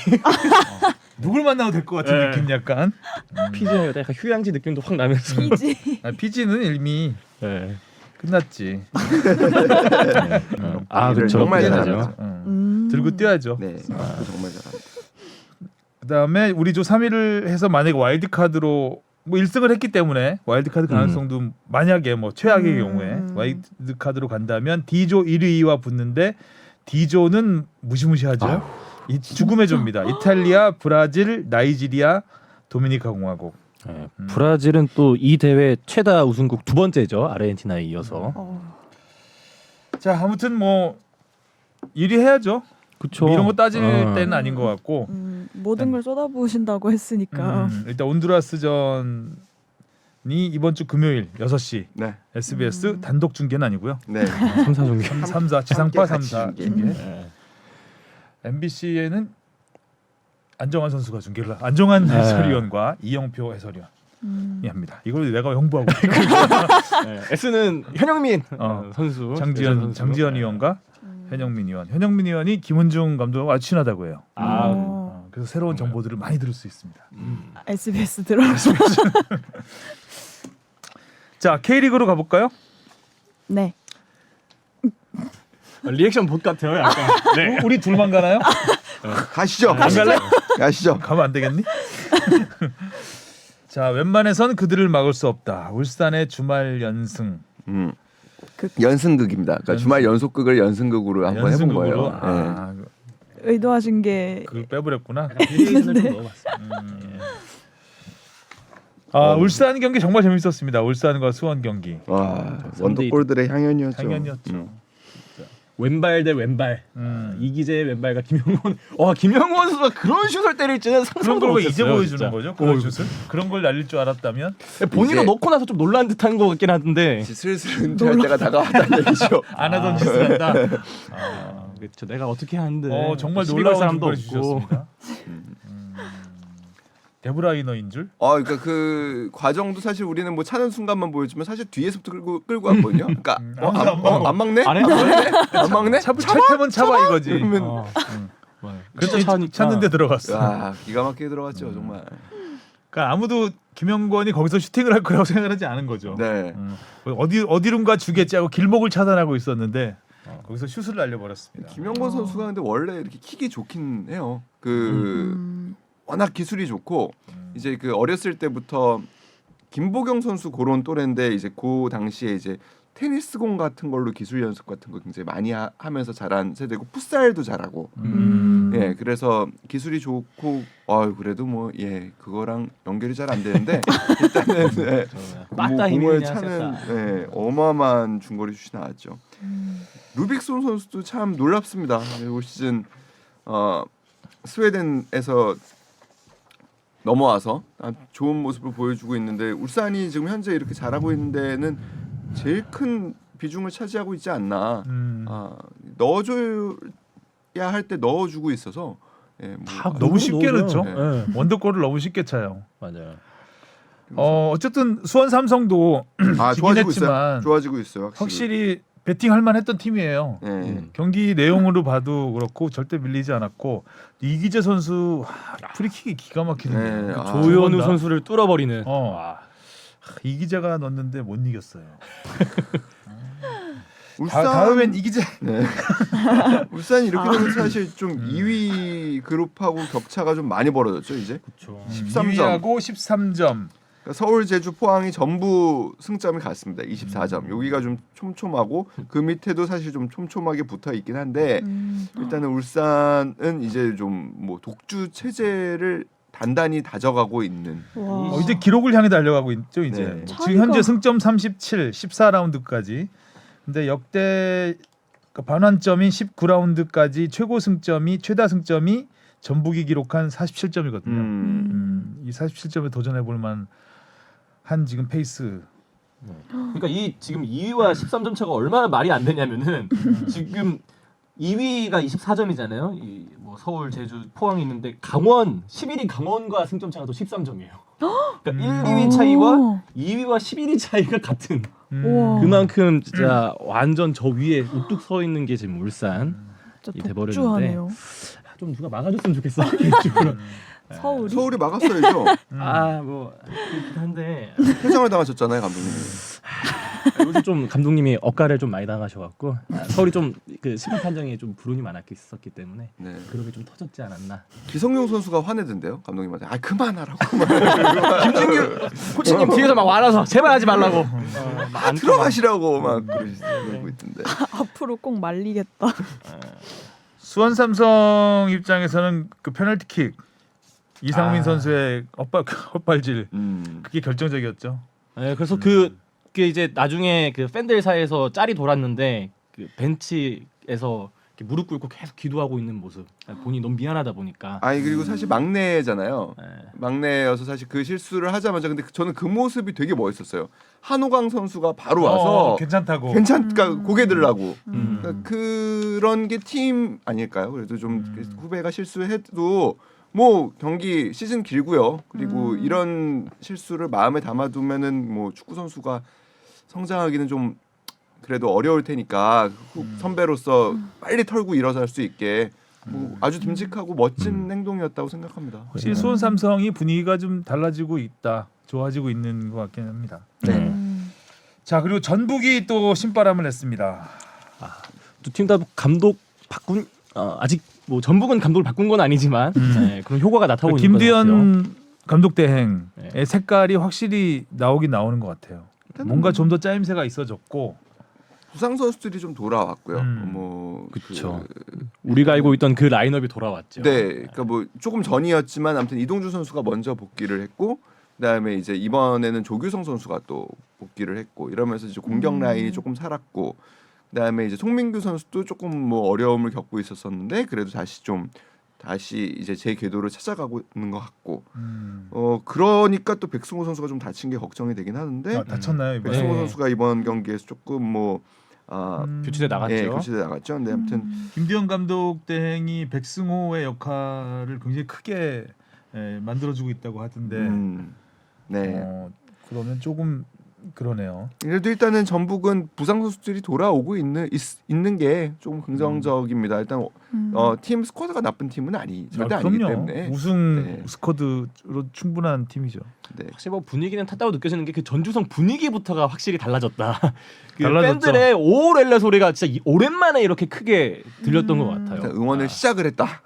[SPEAKER 2] 누굴 만나도 될 것 같은
[SPEAKER 3] 네.
[SPEAKER 2] 느낌 약간.
[SPEAKER 3] 피지는 약간 휴양지 느낌도 확 나면서.
[SPEAKER 1] 피지.
[SPEAKER 2] 피지는 이미
[SPEAKER 3] 네.
[SPEAKER 2] 끝났지.
[SPEAKER 3] 아 그렇죠.
[SPEAKER 4] 정말
[SPEAKER 3] 그래야죠.
[SPEAKER 4] 잘하죠.
[SPEAKER 2] 들고 뛰어야죠.
[SPEAKER 4] 네, 그거 정말 잘합니다.
[SPEAKER 2] 그다음에 우리 조 3위를 해서 만약에 와일드 카드로 뭐 1승을 했기 때문에 와일드 카드 가능성도 만약에 뭐 최악의 경우에 와일드 카드로 간다면 D조 1위와 붙는데 D조는 무시무시하죠. 이 죽음의 조입니다. 이탈리아, 브라질, 나이지리아, 도미니카 공화국.
[SPEAKER 3] 네, 브라질은 또 이 대회 최다 우승국 두 번째죠. 아르헨티나에 이어서.
[SPEAKER 2] 자, 아무튼 뭐 1위 해야죠.
[SPEAKER 3] 그렇죠.
[SPEAKER 2] 이런 거 따질 때는 아닌 것 같고
[SPEAKER 1] 모든 걸 쏟아부으신다고 했으니까.
[SPEAKER 2] 일단 온두라스전이 이번 주 금요일 6시
[SPEAKER 4] 네,
[SPEAKER 2] SBS 단독 중계는 아니고요.
[SPEAKER 4] 네.
[SPEAKER 3] 3, 4 중계.
[SPEAKER 2] 3사 지상파
[SPEAKER 4] 함께 같이
[SPEAKER 2] 3사
[SPEAKER 4] 중계.
[SPEAKER 2] 중계.
[SPEAKER 3] 네.
[SPEAKER 2] MBC에는 안정환 선수가 중계를 안정환
[SPEAKER 3] 네.
[SPEAKER 2] 해설위원과 이영표 해설위원이 합니다. 이걸 내가 홍보하고
[SPEAKER 3] 네. S는 현영민 선수,
[SPEAKER 2] 장지현 위원과 현영민 위원. 현영민 위원이 김은중 감독과 아주 친하다고 해요. 그래서 새로운 정보들을 많이 들을 수 있습니다.
[SPEAKER 1] SBS 들어.
[SPEAKER 2] 자, K리그로 가볼까요?
[SPEAKER 1] 네.
[SPEAKER 3] 리액션 봇 같아요, 약간. 네.
[SPEAKER 2] 우리 둘만 가나요?
[SPEAKER 4] 가시죠.
[SPEAKER 2] 안 갈래?
[SPEAKER 4] 가시죠.
[SPEAKER 2] 가면 안 되겠니? 자, 웬만해선 그들을 막을 수 없다. 울산의 주말 연승.
[SPEAKER 4] 연승극입니다. 그러니까 주말 연속극을 연승극으로 한번 해본 거예요. 네.
[SPEAKER 2] 아,
[SPEAKER 1] 의도하신 게
[SPEAKER 2] 그 빼버렸구나.
[SPEAKER 3] 비리에이션을 좀 넣어봤어요.
[SPEAKER 2] 울산 경기 정말 재밌었습니다. 울산과 수원 경기.
[SPEAKER 4] 와, 원더골들의 향연이었죠.
[SPEAKER 2] 당연히였죠.
[SPEAKER 3] 왼발 대 왼발. 이기재의 왼발과 김영원. 와, 김영원 선수가 그런 슛을 때릴 줄은
[SPEAKER 2] 그런
[SPEAKER 3] 상상도
[SPEAKER 2] 걸 왜 이제
[SPEAKER 3] 못했어요.
[SPEAKER 2] 보여주는
[SPEAKER 3] 진짜.
[SPEAKER 2] 거죠? 그런 슛을? 그런 걸 날릴 줄 알았다면
[SPEAKER 3] 본인도
[SPEAKER 4] 이제-
[SPEAKER 3] 넣고 나서 좀 놀란 듯한 것 같긴 한데.
[SPEAKER 4] 이제 슬슬 은퇴할 때가 다가왔다는 얘기죠.
[SPEAKER 2] 안 하던 짓을 한다.
[SPEAKER 3] 그렇죠. 내가 어떻게 하는데.
[SPEAKER 2] 정말
[SPEAKER 3] 시비
[SPEAKER 2] 놀라운
[SPEAKER 3] 걸 사람도
[SPEAKER 2] 정보를
[SPEAKER 3] 없고.
[SPEAKER 2] 주셨습니다. 데브라이너인 줄?
[SPEAKER 4] 그러니까 그 과정도 사실 우리는 뭐 차는 순간만 보여주면 사실 뒤에서부터 끌고 왔거든요. 그러니까 안 막네?
[SPEAKER 3] 안 해?
[SPEAKER 4] 안 막네?
[SPEAKER 2] 찰 테면 차봐 이거지.
[SPEAKER 4] 그러면
[SPEAKER 2] 그래서
[SPEAKER 3] 차니까.
[SPEAKER 2] 찾는데 들어갔어.
[SPEAKER 4] 아, 기가 막히게 들어갔죠, 정말.
[SPEAKER 2] 그러니까 아무도 김영권이 거기서 슈팅을 할 거라고 생각하지 않은 거죠.
[SPEAKER 4] 네.
[SPEAKER 2] 어디론가 주겠지 하고 길목을 차단하고 있었는데 거기서 슛을 날려버렸습니다.
[SPEAKER 4] 김영권 선수가 근데 원래 이렇게 킥이 좋긴 해요. 그 워낙 기술이 좋고 이제 그 어렸을 때부터 김보경 선수 그런 또래인데 이제 그 당시에 이제 테니스공 같은 걸로 기술 연습 같은 거 굉장히 많이 하면서 자란 세대고 풋살도 잘하고 예 그래서 기술이 좋고 그래도 뭐 예 그거랑 연결이 잘 안 되는데 일단은 예,
[SPEAKER 3] 빠따 힘이
[SPEAKER 4] 공을
[SPEAKER 3] 그냥
[SPEAKER 4] 차는
[SPEAKER 3] 셌다.
[SPEAKER 4] 예, 어마어마한 중거리 슛이 나왔죠. 루빅손 선수도 참 놀랍습니다. 올 시즌 스웨덴에서 넘어와서 좋은 모습을 보여주고 있는데 울산이 지금 현재 이렇게 잘하고 있는 데는 제일 큰 비중을 차지하고 있지 않나. 넣어줘야 할 때 넣어주고 있어서 예, 뭐
[SPEAKER 2] 너무 쉽게 넣죠.
[SPEAKER 3] 네.
[SPEAKER 2] 원더골을 너무 쉽게 차요.
[SPEAKER 3] 맞아요.
[SPEAKER 2] 어쨌든 수원 삼성도 지긴
[SPEAKER 4] 좋아지고
[SPEAKER 2] 했지만
[SPEAKER 4] 있어요. 좋아지고 있어요.
[SPEAKER 2] 확실히 배팅할 만했던 팀이에요.
[SPEAKER 4] 예.
[SPEAKER 2] 경기 내용으로 봐도 그렇고 절대 밀리지 않았고 이기재 선수 프리킥이 기가 막히네요.
[SPEAKER 4] 네.
[SPEAKER 3] 조현우
[SPEAKER 2] 나-
[SPEAKER 3] 선수를 뚫어버리는.
[SPEAKER 2] 이기재가 넣었는데 못 이겼어요.
[SPEAKER 4] 울산
[SPEAKER 2] 다음엔 이기재.
[SPEAKER 4] 네. 울산이 이렇게 되면 사실 좀 2위 그룹하고 격차가 좀 많이 벌어졌죠 이제.
[SPEAKER 3] 그렇죠.
[SPEAKER 4] 13점.
[SPEAKER 2] 2위하고 13점.
[SPEAKER 4] 그러니까 서울, 제주, 포항이 전부 승점이 같습니다. 24점. 여기가 좀 촘촘하고 그 밑에도 사실 좀 촘촘하게 붙어 있긴 한데 일단은 울산은 이제 좀 뭐 독주 체제를 단단히 다져가고 있는.
[SPEAKER 1] 와.
[SPEAKER 2] 이제 기록을 향해 달려가고 있죠 이제.
[SPEAKER 4] 네.
[SPEAKER 2] 지금 현재 승점 37, 14라운드까지. 근데 역대 반환점인 19라운드까지 최다 승점이 전북이 기록한 47점이거든요. 이 47점에 도전해 볼 만한 지금 페이스.
[SPEAKER 3] 그러니까 이 지금 2위와 13점 차가 얼마나 말이 안 되냐면은 지금 2위가 24점이잖아요. 뭐 서울, 제주, 포항이 있는데 강원 11위 강원과 승점 차가 또 13점이에요. 그러니까 1, 2위 차이와 2위와 11위 차이가 같은.
[SPEAKER 1] 우와.
[SPEAKER 3] 그만큼 진짜 완전 저 위에 우뚝 서 있는 게 지금 울산. 이
[SPEAKER 1] 진짜
[SPEAKER 3] 돼버렸는데.
[SPEAKER 1] 독주하네요.
[SPEAKER 3] 좀 누가 막아줬으면 좋겠어. 개인적으로.
[SPEAKER 1] 서울이.
[SPEAKER 4] 서울이 막았어요.
[SPEAKER 3] 뭐 그렇긴 한데
[SPEAKER 4] 퇴장을 당하셨잖아요 감독님.
[SPEAKER 3] 요새 좀 감독님이 억가를 좀 많이 당하셔갖고 서울이 좀 그 심판 판정에 좀 불운이 많았기 때문에
[SPEAKER 4] 네.
[SPEAKER 3] 그렇게 좀 터졌지 않았나.
[SPEAKER 4] 기성용 선수가 화내던데요 감독님한테. 아 그만하라고.
[SPEAKER 3] 김진규 코치님 뒤에서 막 와라서 제발 하지 말라고. 막
[SPEAKER 4] 들어가시라고 막 그러고 있던데.
[SPEAKER 1] 앞으로 꼭 말리겠다.
[SPEAKER 2] 수원 삼성 입장에서는 그 페널티킥 이상민 선수의 헛발질 그게 결정적이었죠.
[SPEAKER 3] 네, 그래서 그게 이제 나중에 그 팬들 사이에서 짤이 돌았는데 그 벤치에서 이렇게 무릎 꿇고 계속 기도하고 있는 모습. 본인이 너무 미안하다 보니까.
[SPEAKER 4] 아니 그리고 사실 막내잖아요.
[SPEAKER 3] 네.
[SPEAKER 4] 막내여서 사실 그 실수를 하자마자 근데 저는 그 모습이 되게 멋있었어요. 한호강 선수가 바로 와서
[SPEAKER 2] 괜찮다고.
[SPEAKER 4] 그러니까 고개 들라고.
[SPEAKER 3] 음.
[SPEAKER 4] 그러니까 그런 게 팀 아닐까요? 그래도 좀 후배가 실수해도 뭐 경기 시즌 길고요. 그리고 이런 실수를 마음에 담아두면은 뭐 축구 선수가 성장하기는 좀 그래도 어려울 테니까 선배로서 빨리 털고 일어설 수 있게 뭐 아주 듬직하고 멋진 행동이었다고 생각합니다.
[SPEAKER 2] 확실히 수원 삼성이 분위기가 좀 달라지고 있다. 좋아지고 있는 것 같긴 합니다.
[SPEAKER 4] 네.
[SPEAKER 2] 자 그리고 전북이 또 신바람을 냈습니다.
[SPEAKER 3] 두 팀 다 감독 바꾼 아직 뭐 전북은 감독을 바꾼 건 아니지만 네, 그런 효과가 나타나고 있는 것 같아요.
[SPEAKER 2] 김두현 감독 대행의
[SPEAKER 3] 네.
[SPEAKER 2] 색깔이 확실히 나오긴 나오는 것 같아요. 뭔가 좀 더 짜임새가 있어졌고
[SPEAKER 4] 부상 선수들이 좀 돌아왔고요. 뭐
[SPEAKER 3] 그렇죠. 우리가 알고 있던 그 라인업이 돌아왔죠.
[SPEAKER 4] 네, 그러니까 뭐 조금 전이었지만 아무튼 이동준 선수가 먼저 복귀를 했고, 그다음에 이제 이번에는 조규성 선수가 또 복귀를 했고, 이러면서 이제 공격 라인이 조금 살았고, 그다음에 이제 송민규 선수도 조금 뭐 어려움을 겪고 있었었는데 그래도 다시 이제 제 궤도를 찾아가고 있는 것 같고, 그러니까 또 백승호 선수가 좀 다친 게 걱정이 되긴 하는데
[SPEAKER 2] 다쳤나요 이번에?
[SPEAKER 4] 백승호
[SPEAKER 3] 네.
[SPEAKER 4] 선수가 이번 경기에서 조금 뭐
[SPEAKER 3] 교체돼 나갔죠.
[SPEAKER 4] 예, 교체돼 나갔죠. 근데 아무튼
[SPEAKER 2] 김두현 감독 대행이 백승호의 역할을 굉장히 크게 만들어주고 있다고 하던데
[SPEAKER 4] 네.
[SPEAKER 2] 그러면 조금 그러네요.
[SPEAKER 4] 그래도 일단은 전북은 부상 선수들이 돌아오고 있는 게 조금 긍정적입니다. 일단 팀 스쿼드가 나쁜 팀은 절대 아니기
[SPEAKER 2] 그럼요.
[SPEAKER 4] 때문에
[SPEAKER 2] 우승
[SPEAKER 4] 네.
[SPEAKER 2] 스쿼드로 충분한 팀이죠.
[SPEAKER 4] 네.
[SPEAKER 3] 확실히 뭐 분위기는 탔다고 느껴지는 게 그 전주성 분위기부터가 확실히 달라졌다. 그
[SPEAKER 2] 달라졌죠.
[SPEAKER 3] 팬들의 오렐레 소리가 진짜 오랜만에 이렇게 크게 들렸던 것 같아요.
[SPEAKER 4] 일단 응원을 시작을 했다.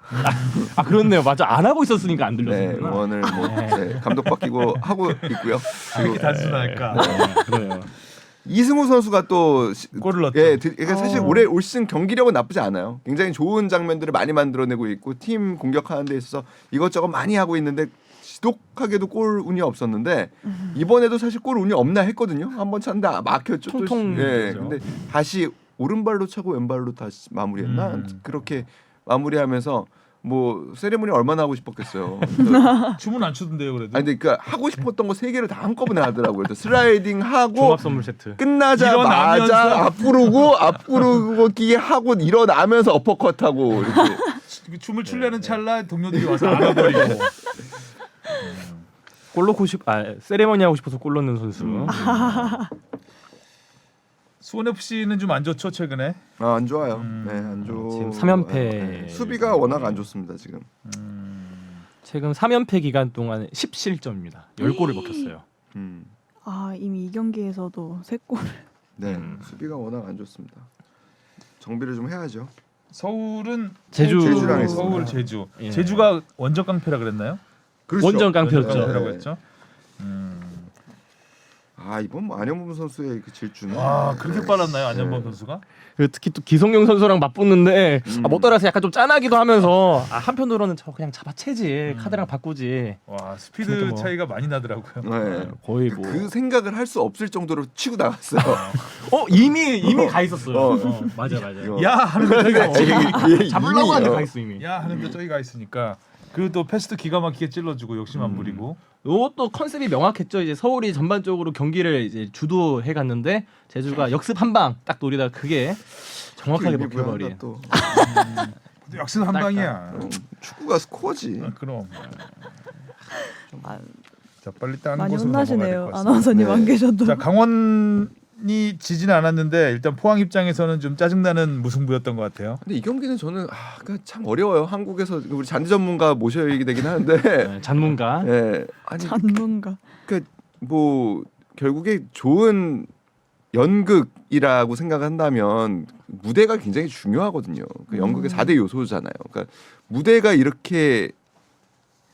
[SPEAKER 3] 아 그렇네요. 맞아. 안 하고 있었으니까 안
[SPEAKER 4] 네,
[SPEAKER 3] 들렸었구나.
[SPEAKER 4] 응원을 뭐 감독 바뀌고 하고 있고요.
[SPEAKER 2] 이렇게 단순할까?
[SPEAKER 3] 그래요.
[SPEAKER 4] 이승우 선수가 또
[SPEAKER 2] 골을 넣었죠.
[SPEAKER 4] 그러니까 사실 올 시즌 경기력은 나쁘지 않아요. 굉장히 좋은 장면들을 많이 만들어내고 있고 팀 공격하는 데 있어서 이것저것 많이 하고 있는데 지독하게도 골 운이 없었는데 이번에도 사실 골 운이 없나 했거든요. 한번 찼는데 막혔죠.
[SPEAKER 3] 통통
[SPEAKER 4] 예,
[SPEAKER 3] 그죠.
[SPEAKER 4] 근데 다시 오른발로 차고 왼발로 다시 마무리했나? 그렇게 마무리하면서 뭐 세레모니 얼마나 하고 싶었겠어요.
[SPEAKER 2] 춤은 안 추던데요 그래도.
[SPEAKER 4] 아니 근데 그러니까 하고 싶었던 거 세 개를 다 한꺼번에 하더라고요. 슬라이딩 하고
[SPEAKER 3] 종합 선물 세트.
[SPEAKER 4] 끝나자마자
[SPEAKER 2] 일어나면서.
[SPEAKER 4] 앞구르고 끼 하고 일어나면서 어퍼컷하고 이렇게.
[SPEAKER 2] 춤을 추려는 찰나 동료들이 와서 안아버리고.
[SPEAKER 3] 골 넣고 세레머니 하고 싶어서 골 넣는 선수.
[SPEAKER 2] 수원 FC는 좀 안 좋죠 최근에.
[SPEAKER 4] 안 좋아요. 네, 안 좋.
[SPEAKER 3] 지금 3연패.
[SPEAKER 4] 네, 수비가 워낙 안 좋습니다 지금.
[SPEAKER 3] 최근 3연패 기간 동안 10실점입니다. 10골을 먹혔어요.
[SPEAKER 1] 이미 이 경기에서도 3골.
[SPEAKER 4] 네, 수비가 워낙 안 좋습니다. 정비를 좀 해야죠.
[SPEAKER 2] 서울은
[SPEAKER 4] 제주랑 했습니다.
[SPEAKER 2] 서울 제주.
[SPEAKER 3] 예.
[SPEAKER 2] 제주가 원정 깡패라 그랬나요?
[SPEAKER 4] 그렇죠.
[SPEAKER 3] 원정 깡패였죠.
[SPEAKER 2] 깡패라고
[SPEAKER 4] 네.
[SPEAKER 2] 했죠.
[SPEAKER 4] 이번 뭐 안현범 선수의 그 질주는.
[SPEAKER 2] 그렇게 빨랐나요 안현범 선수가?
[SPEAKER 3] 그 특히 또 기성용 선수랑 맞붙는데 못 따라서 약간 좀 짠하기도 하면서 한편으로는 저 그냥 잡아채지 카드랑 바꾸지.
[SPEAKER 2] 와 스피드
[SPEAKER 3] 그러니까 뭐.
[SPEAKER 2] 차이가 많이 나더라고요.
[SPEAKER 4] 네.
[SPEAKER 3] 거의 뭐
[SPEAKER 4] 그 생각을 할 수 없을 정도로 치고 나갔어요.
[SPEAKER 3] 이미 가 있었어요.
[SPEAKER 4] 어.
[SPEAKER 3] 맞아.
[SPEAKER 4] 이거.
[SPEAKER 2] 야 하는 거 저기가
[SPEAKER 3] 잡으려고 하는데 가
[SPEAKER 4] 어.
[SPEAKER 3] 있어 이미.
[SPEAKER 2] 야 하는 거 저기 가 있으니까. 그리고 또 패스도 기가 막히게 찔러주고 욕심 안 부리고.
[SPEAKER 3] 이것도 컨셉이 명확했죠. 이제 서울이 전반적으로 경기를 이제 주도해 갔는데 제주가 역습 한 방 딱 노리다가 그게 정확하게 먹혀버린.
[SPEAKER 4] 또.
[SPEAKER 2] 역시 한 방이야.
[SPEAKER 4] 축구가 스코어지.
[SPEAKER 2] 그럼.
[SPEAKER 1] 아,
[SPEAKER 2] 자 빨리 다른
[SPEAKER 1] 많이
[SPEAKER 2] 곳으로 넘어가야 될것
[SPEAKER 1] 혼나시네요.
[SPEAKER 2] 같습니다.
[SPEAKER 1] 아나운서님
[SPEAKER 4] 네.
[SPEAKER 1] 안 계셔도.
[SPEAKER 2] 자 강원이 지지는 않았는데 일단 포항 입장에서는 좀 짜증나는 무승부였던 것 같아요.
[SPEAKER 4] 근데 이 경기는 저는 그러니까 참 어려워요. 한국에서 우리 잔디 전문가 모셔야 되긴 하는데.
[SPEAKER 3] 네, 잔문가.
[SPEAKER 4] 예. 아니
[SPEAKER 1] 전문가.
[SPEAKER 4] 뭐 결국에 좋은 연극이라고 생각한다면 무대가 굉장히 중요하거든요. 그 연극의 4대 요소잖아요. 그러니까 무대가 이렇게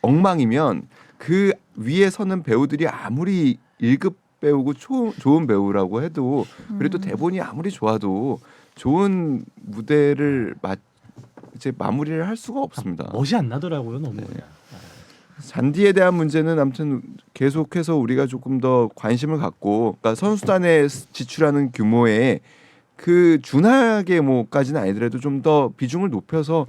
[SPEAKER 4] 엉망이면 그 위에 서는 배우들이 아무리 1급 배우고 좋은 배우라고 해도 그래도 대본이 아무리 좋아도 좋은 무대를 이제 마무리를 할 수가 없습니다.
[SPEAKER 3] 멋이 안 나더라고요, 너무.
[SPEAKER 4] 잔디에 대한 문제는 아무튼 계속해서 우리가 조금 더 관심을 갖고, 그러니까 선수단에 지출하는 규모에 그 준하게 뭐까지는 아니더라도 좀 더 비중을 높여서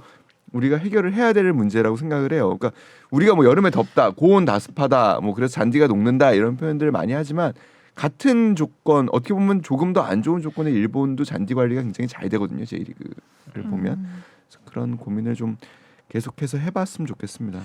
[SPEAKER 4] 우리가 해결을 해야 될 문제라고 생각을 해요. 그러니까 우리가 뭐 여름에 덥다, 고온 다습하다, 뭐 그래서 잔디가 녹는다 이런 표현들을 많이 하지만 같은 조건, 어떻게 보면 조금 더 안 좋은 조건의 일본도 잔디 관리가 굉장히 잘 되거든요. J리그를 보면. 그래서 그런 고민을 좀 계속해서 해봤으면 좋겠습니다.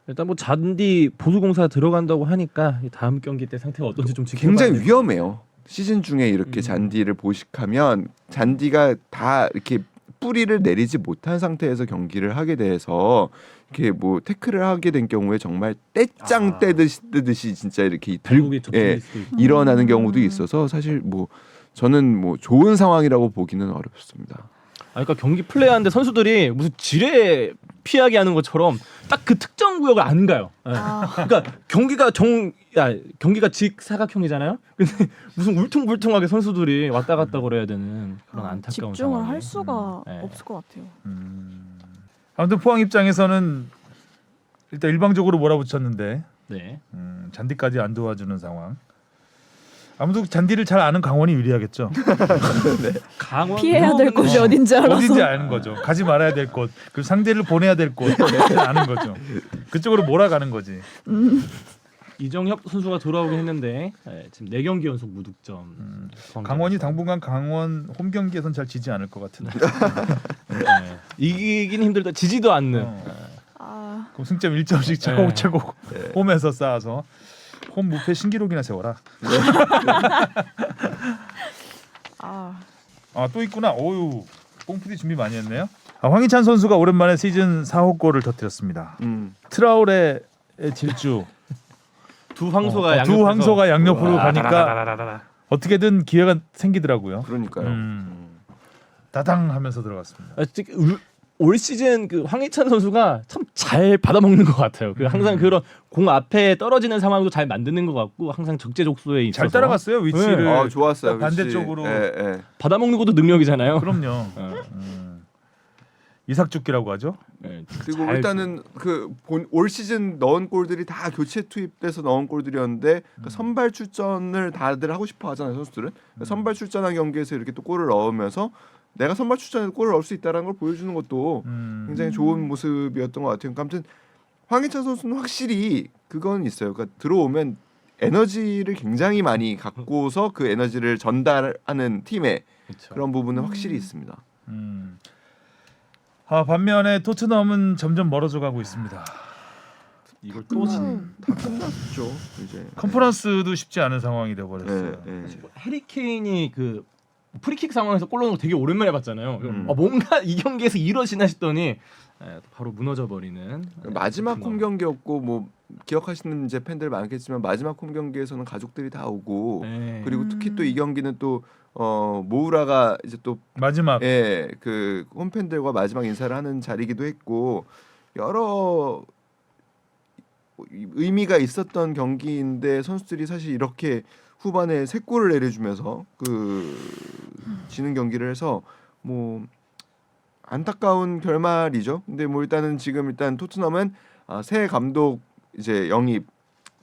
[SPEAKER 3] 일단 뭐 잔디 보수공사 들어간다고 하니까 이 다음 경기 때 상태가 어떤지 좀 지켜봐야
[SPEAKER 4] 굉장히
[SPEAKER 3] 될
[SPEAKER 4] 위험해요. 시즌 중에 이렇게 잔디를 보식하면 잔디가 다 이렇게 뿌리를 내리지 못한 상태에서 경기를 하게 돼서 이렇게 뭐 태클을 하게 된 경우에 정말 떼짱 떼듯이 진짜 이렇게
[SPEAKER 3] 발목이 접촉될 수도 있고.
[SPEAKER 4] 일어나는 경우도 있어서 사실 뭐 저는 뭐 좋은 상황이라고 보기는 어렵습니다.
[SPEAKER 3] 그러니까 경기 플레이하는데 선수들이 무슨 지뢰 피하게 하는 것처럼 딱 그 특정 구역을 안 가요. 예. 그러니까 경기가 직사각형이잖아요. 근데 무슨 울퉁불퉁하게 선수들이 왔다 갔다 그래야 되는 그런 안타까운
[SPEAKER 1] 집중을
[SPEAKER 3] 상황이.
[SPEAKER 1] 할 수가
[SPEAKER 3] 네.
[SPEAKER 1] 없을 것 같아요.
[SPEAKER 2] 아무튼 포항 입장에서는 일단 일방적으로 몰아붙였는데
[SPEAKER 3] 네.
[SPEAKER 2] 잔디까지 안 도와주는 상황. 아무도 잔디를 잘 아는 강원이 유리하겠죠.
[SPEAKER 3] 강원
[SPEAKER 1] 피해야 될 곳이 어딘지 알아서.
[SPEAKER 2] 어딘지 아는 거죠. 가지 말아야 될 곳, 그 상대를 보내야 될 곳 아는 거죠. 그쪽으로 몰아가는 거지.
[SPEAKER 3] 이정협 선수가 돌아오긴 했는데 지금 4경기 연속 무득점.
[SPEAKER 2] 강원이 당분간 강원 홈 경기에선 잘 지지 않을 것 같은데.
[SPEAKER 3] 이기긴 힘들다. 지지도 않는.
[SPEAKER 2] 그럼 승점 1점씩 차곡차곡 홈에서 쌓아서 홈 무패 신기록이나 세워라. 또 있구나. 오유, 뽕푸디 준비 많이 했네요. 황희찬 선수가 오랜만에 시즌 4호 골을 터뜨렸습니다. 트라우레의 질주.
[SPEAKER 3] 두 황소가
[SPEAKER 2] 양옆으로 가니까 어떻게든 기회가 생기더라고요.
[SPEAKER 4] 그러니까요.
[SPEAKER 2] 다당 하면서 들어갔습니다.
[SPEAKER 3] 올 시즌 그 황희찬 선수가 참 잘 받아먹는 것 같아요. 그 항상 그런 공 앞에 떨어지는 상황도 잘 만드는 것 같고 항상 적재적소에 있어서
[SPEAKER 2] 잘 따라갔어요 위치를.
[SPEAKER 4] 좋았어요.
[SPEAKER 2] 반대쪽으로.
[SPEAKER 3] 받아먹는 것도 능력이잖아요.
[SPEAKER 2] 그럼요. 이삭죽기라고 하죠.
[SPEAKER 3] 네,
[SPEAKER 4] 그리고 일단은 올 시즌 넣은 골들이 다 교체 투입돼서 넣은 골들이었는데 그러니까 선발 출전을 다들 하고 싶어 하잖아요 선수들은. 그러니까 선발 출전한 경기에서 이렇게 또 골을 넣으면서 내가 선발 출전해서 골을 넣을 수 있다는 걸 보여주는 것도 굉장히 좋은 모습이었던 것 같아요. 그러니까 아무튼 황희찬 선수는 확실히 그건 있어요. 그러니까 들어오면 에너지를 굉장히 많이 갖고서 그 에너지를 전달하는 팀의
[SPEAKER 3] 그렇죠.
[SPEAKER 4] 그런 부분은 확실히 있습니다.
[SPEAKER 2] 반면에 토트넘은 점점 멀어져 가고 있습니다.
[SPEAKER 3] 이걸 또
[SPEAKER 4] 다 끝났죠 이제.
[SPEAKER 2] 컨퍼런스도 쉽지 않은 상황이 돼 버렸어요.
[SPEAKER 3] 해리 케인이 그 프리킥 상황에서 골 넣는 거 되게 오랜만에 봤잖아요. 뭔가 이 경기에서 이러시나 싶더니 바로 무너져 버리는.
[SPEAKER 4] 마지막 홈 경기였고 뭐 기억하시는 이제 팬들 많겠지만 마지막 홈 경기에서는 가족들이 다 오고 그리고 특히 또 이 경기는 또 모우라가 이제 또
[SPEAKER 2] 마지막
[SPEAKER 4] 그 홈팬들과 마지막 인사를 하는 자리이기도 했고 여러 의미가 있었던 경기인데 선수들이 사실 이렇게 후반에 3골을 내려주면서 지는 경기를 해서 뭐 안타까운 결말이죠. 근데 뭐 일단 토트넘은 새 감독 이제 영입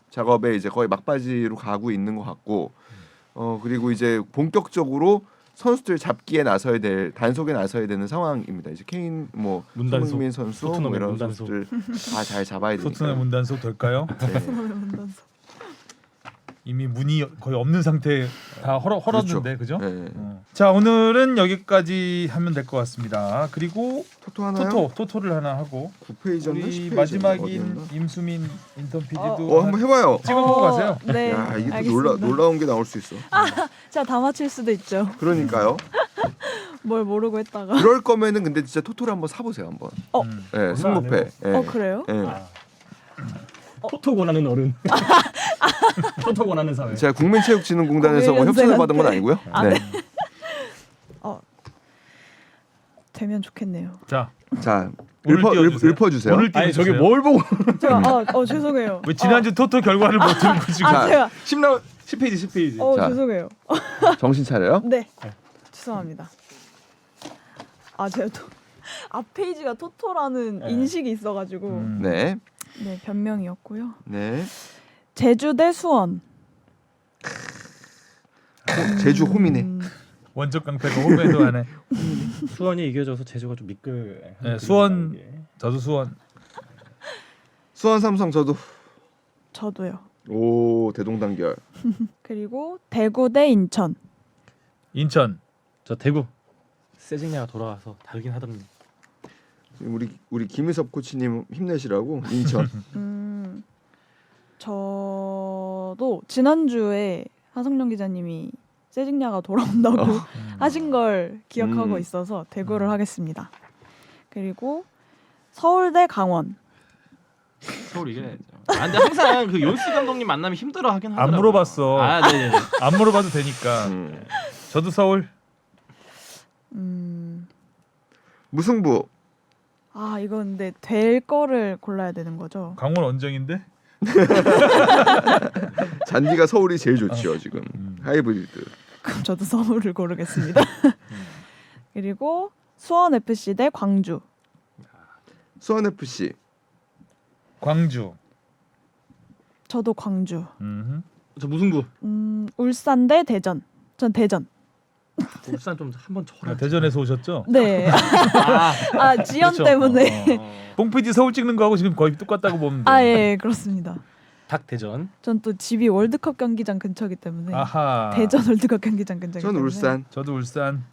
[SPEAKER 4] 작업에 이제 거의 막바지로 가고 있는 것 같고 그리고 이제 본격적으로 선수들 잡기에 나서야 될 단속에 나서야 되는 상황입니다. 이제 케인 뭐 손흥민 선수 뭐 이런
[SPEAKER 3] 문단속.
[SPEAKER 4] 선수들 다 잘 잡아야 되니까.
[SPEAKER 2] 토트넘의 문단속 될까요?
[SPEAKER 4] 네.
[SPEAKER 2] 이미 문이 거의 없는 상태 다 헐었는데 그죠?
[SPEAKER 4] 네.
[SPEAKER 2] 자 오늘은 여기까지 하면 될 것 같습니다. 그리고
[SPEAKER 4] 토토 하나요?
[SPEAKER 2] 토토를 하나 하고
[SPEAKER 4] 9페이지였나
[SPEAKER 2] 우리
[SPEAKER 4] 10페이지
[SPEAKER 2] 마지막인 임수민 인턴 PD도
[SPEAKER 4] 한번 해봐요.
[SPEAKER 2] 찍어보고 가세요.
[SPEAKER 1] 네.
[SPEAKER 4] 야 이게 또
[SPEAKER 1] 알겠습니다.
[SPEAKER 4] 놀라운 게 나올 수 있어.
[SPEAKER 1] 제가 다 맞힐 수도 있죠.
[SPEAKER 4] 그러니까요.
[SPEAKER 1] 뭘 모르고 했다가.
[SPEAKER 4] 그럴 거면은 근데 진짜 토토를 한번 사보세요 한번. 네, 승무패. 네.
[SPEAKER 1] 그래요?
[SPEAKER 4] 네.
[SPEAKER 3] 토토 권하는 어른. 토토 원하는 사회.
[SPEAKER 4] 제가 국민체육진흥공단에서 뭐
[SPEAKER 1] 01년생한테.
[SPEAKER 4] 협찬을 받은 건 아니고요.
[SPEAKER 1] 아,
[SPEAKER 4] 네.
[SPEAKER 1] 되면 좋겠네요.
[SPEAKER 2] 자,
[SPEAKER 4] 자,
[SPEAKER 2] 오늘 띄워주세요.
[SPEAKER 4] 읊어주세요.
[SPEAKER 2] 오늘
[SPEAKER 3] 아니 저기
[SPEAKER 2] 띄워주세요.
[SPEAKER 3] 뭘 보고
[SPEAKER 1] 제가 죄송해요.
[SPEAKER 2] 왜 지난주 토토 결과를 못 들고 지금?
[SPEAKER 1] 아 제가
[SPEAKER 3] 10페이지 10페이지.
[SPEAKER 4] 자.
[SPEAKER 1] 죄송해요.
[SPEAKER 4] 정신 차려요.
[SPEAKER 1] 네. 죄송합니다. 제가 또 앞 페이지가 토토라는
[SPEAKER 3] 네.
[SPEAKER 1] 인식이 있어가지고
[SPEAKER 4] 네.
[SPEAKER 1] 네 변명이었고요.
[SPEAKER 4] 네.
[SPEAKER 1] 제주 대 수원.
[SPEAKER 4] 제주 홈이네.
[SPEAKER 2] 원적 깡패가 홈에도 하네.
[SPEAKER 3] 수원이 이겨져서 제주가 좀 미끌.
[SPEAKER 2] 네, 수원. 저도 수원.
[SPEAKER 4] 수원 삼성 저도.
[SPEAKER 1] 저도요.
[SPEAKER 4] 오 대동단결.
[SPEAKER 1] 그리고 대구 대 인천.
[SPEAKER 2] 인천.
[SPEAKER 3] 저 대구. 세징야가 돌아와서 다르긴 하던데.
[SPEAKER 4] 우리 김희섭 코치님 힘내시라고 인천.
[SPEAKER 1] 저도 지난주에 하성룡 기자님이 세징야가 돌아온다고 하신 걸 기억하고 있어서 대구를 하겠습니다. 그리고 서울 대 강원.
[SPEAKER 3] 서울 이겨야죠. 근데 항상 그 연수 감독님 만나면 힘들어하긴 하더라고요.
[SPEAKER 2] 안 물어봤어.
[SPEAKER 3] 네네.
[SPEAKER 2] 안 물어봐도 되니까. 저도 서울.
[SPEAKER 4] 무승부.
[SPEAKER 1] 이건 근데 될 거를 골라야 되는 거죠.
[SPEAKER 2] 강원 원정인데.
[SPEAKER 4] 잔디가 서울이 제일 좋지요 지금. 하이브리드.
[SPEAKER 1] 그럼 저도 서울을 고르겠습니다. 그리고 수원 FC 대 광주.
[SPEAKER 4] 수원 FC.
[SPEAKER 2] 광주.
[SPEAKER 1] 저도 광주.
[SPEAKER 3] 저 무승부.
[SPEAKER 1] 울산 대 대전. 전 대전.
[SPEAKER 3] 울산 좀 한번 쳐라.
[SPEAKER 2] 대전에서 오셨죠?
[SPEAKER 1] 네. 지연
[SPEAKER 2] 그렇죠.
[SPEAKER 1] 때문에.
[SPEAKER 2] 뽕PD 서울 찍는 거하고 지금 거의 똑같다고 보면 돼.
[SPEAKER 1] 예, 그렇습니다.
[SPEAKER 3] 닭 대전.
[SPEAKER 1] 전 또 집이 월드컵 경기장 근처이기 때문에
[SPEAKER 2] 아하.
[SPEAKER 1] 대전 월드컵 경기장 근처이기
[SPEAKER 4] 전
[SPEAKER 1] 때문에.
[SPEAKER 4] 울산.
[SPEAKER 2] 저도 울산.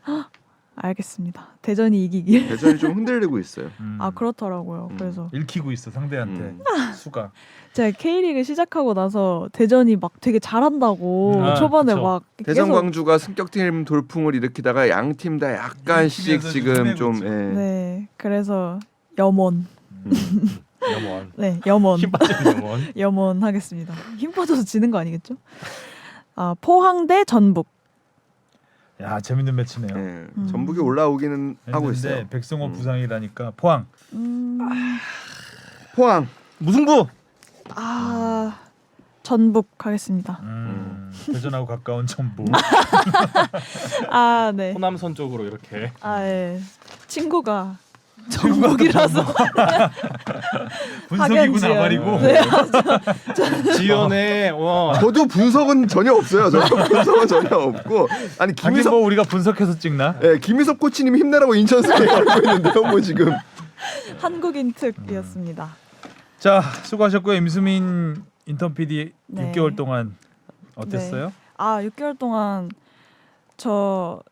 [SPEAKER 1] 알겠습니다. 대전이 이기길.
[SPEAKER 4] 대전이 좀 흔들리고 있어요.
[SPEAKER 1] 그렇더라고요. 그래서
[SPEAKER 2] 읽히고 있어 상대한테. 수가.
[SPEAKER 1] 제가 K리그 시작하고 나서 대전이 막 되게 잘한다고 초반에
[SPEAKER 3] 그쵸.
[SPEAKER 1] 막
[SPEAKER 4] 대전
[SPEAKER 1] 계속
[SPEAKER 4] 광주가 승격팀 돌풍을 일으키다가 양 팀 다 약간씩
[SPEAKER 2] 일으키면서
[SPEAKER 4] 지금
[SPEAKER 2] 좀
[SPEAKER 4] 좀
[SPEAKER 2] 해보죠.
[SPEAKER 1] 네, 그래서 염원.
[SPEAKER 3] 염원.
[SPEAKER 1] 네, 염원.
[SPEAKER 3] 힘 빠진 염원.
[SPEAKER 1] 염원 하겠습니다. 힘 빠져서 지는 거 아니겠죠? 포항 대 전북.
[SPEAKER 2] 야 재밌는 매치네요.
[SPEAKER 4] 예, 전북이 올라오기는 하고
[SPEAKER 2] 했는데
[SPEAKER 4] 있어요.
[SPEAKER 2] 백승호 부상이라니까 포항.
[SPEAKER 4] 포항.
[SPEAKER 3] 무승부.
[SPEAKER 1] 전북 하겠습니다.
[SPEAKER 2] 대전하고 가까운 전북.
[SPEAKER 1] 네.
[SPEAKER 3] 호남선 쪽으로 이렇게.
[SPEAKER 1] 예. 친구가 전북이라서
[SPEAKER 2] 분석이고
[SPEAKER 1] 학연 지연.
[SPEAKER 2] 나발이고.
[SPEAKER 1] 네.
[SPEAKER 3] 지연의
[SPEAKER 4] 저도 분석은 전혀 없어요. 저도 분석은 전혀 없고. 아니
[SPEAKER 2] 하긴
[SPEAKER 4] 김희섭
[SPEAKER 2] 뭐 우리가 분석해서 찍나?
[SPEAKER 4] 김희섭 코치님이 힘내라고 인천 스케이 알고 있는데요. 뭐 지금.
[SPEAKER 1] 한국인 특이었습니다.
[SPEAKER 2] 자 수고하셨고요. 임수민 인턴 PD
[SPEAKER 1] 네.
[SPEAKER 2] 6개월 동안 어땠어요?
[SPEAKER 1] 6개월 동안 저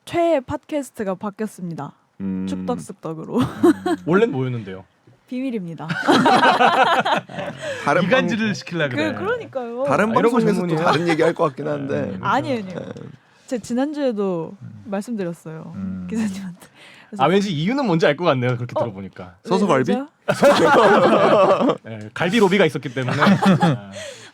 [SPEAKER 1] 최애 팟캐스트가 바뀌었습니다. 축덕숙덕으로.
[SPEAKER 3] 원래는 뭐였는데요?
[SPEAKER 1] 비밀입니다.
[SPEAKER 4] 다른
[SPEAKER 2] 이간질을 시키려 그래.
[SPEAKER 1] 그러니까요.
[SPEAKER 4] 다른
[SPEAKER 3] 이런 거
[SPEAKER 4] 방송에서 또
[SPEAKER 3] 전문이에요?
[SPEAKER 4] 다른 얘기 할 것 같긴 한데.
[SPEAKER 1] 아니에요. 제가 지난주에도 말씀드렸어요. 기자님한테. 그래서
[SPEAKER 3] 왠지 이유는 뭔지 알 것 같네요. 그렇게 들어보니까.
[SPEAKER 4] 서서갈비?
[SPEAKER 1] 왜죠?
[SPEAKER 3] 갈비 로비가 있었기 때문에.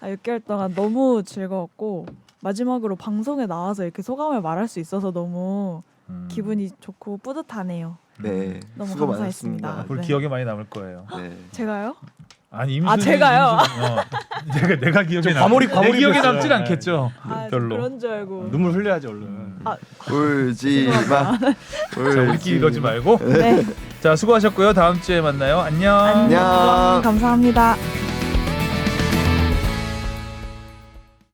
[SPEAKER 1] 6개월 동안 너무 즐거웠고 마지막으로 방송에 나와서 이렇게 소감을 말할 수 있어서 너무 기분이 좋고 뿌듯하네요.
[SPEAKER 4] 네.
[SPEAKER 1] 너무
[SPEAKER 4] 수고
[SPEAKER 1] 감사했습니다.
[SPEAKER 4] 많았습니다.
[SPEAKER 2] 앞으로
[SPEAKER 1] 네.
[SPEAKER 2] 기억에 많이 남을 거예요.
[SPEAKER 4] 네.
[SPEAKER 1] 제가요?
[SPEAKER 2] 아니 임수민
[SPEAKER 1] 제가요?
[SPEAKER 2] 내가 기억에 남.
[SPEAKER 3] 과몰입
[SPEAKER 2] 내 기억에
[SPEAKER 3] 됐어요.
[SPEAKER 2] 남진 않겠죠. 별로.
[SPEAKER 1] 그런 줄 알고.
[SPEAKER 3] 눈물 흘려야지 얼른.
[SPEAKER 4] 울지 마.
[SPEAKER 2] 자, 우리끼리 이러지 말고.
[SPEAKER 1] 네.
[SPEAKER 2] 자 수고하셨고요. 다음 주에 만나요. 안녕.
[SPEAKER 4] 안녕.
[SPEAKER 1] 감사합니다.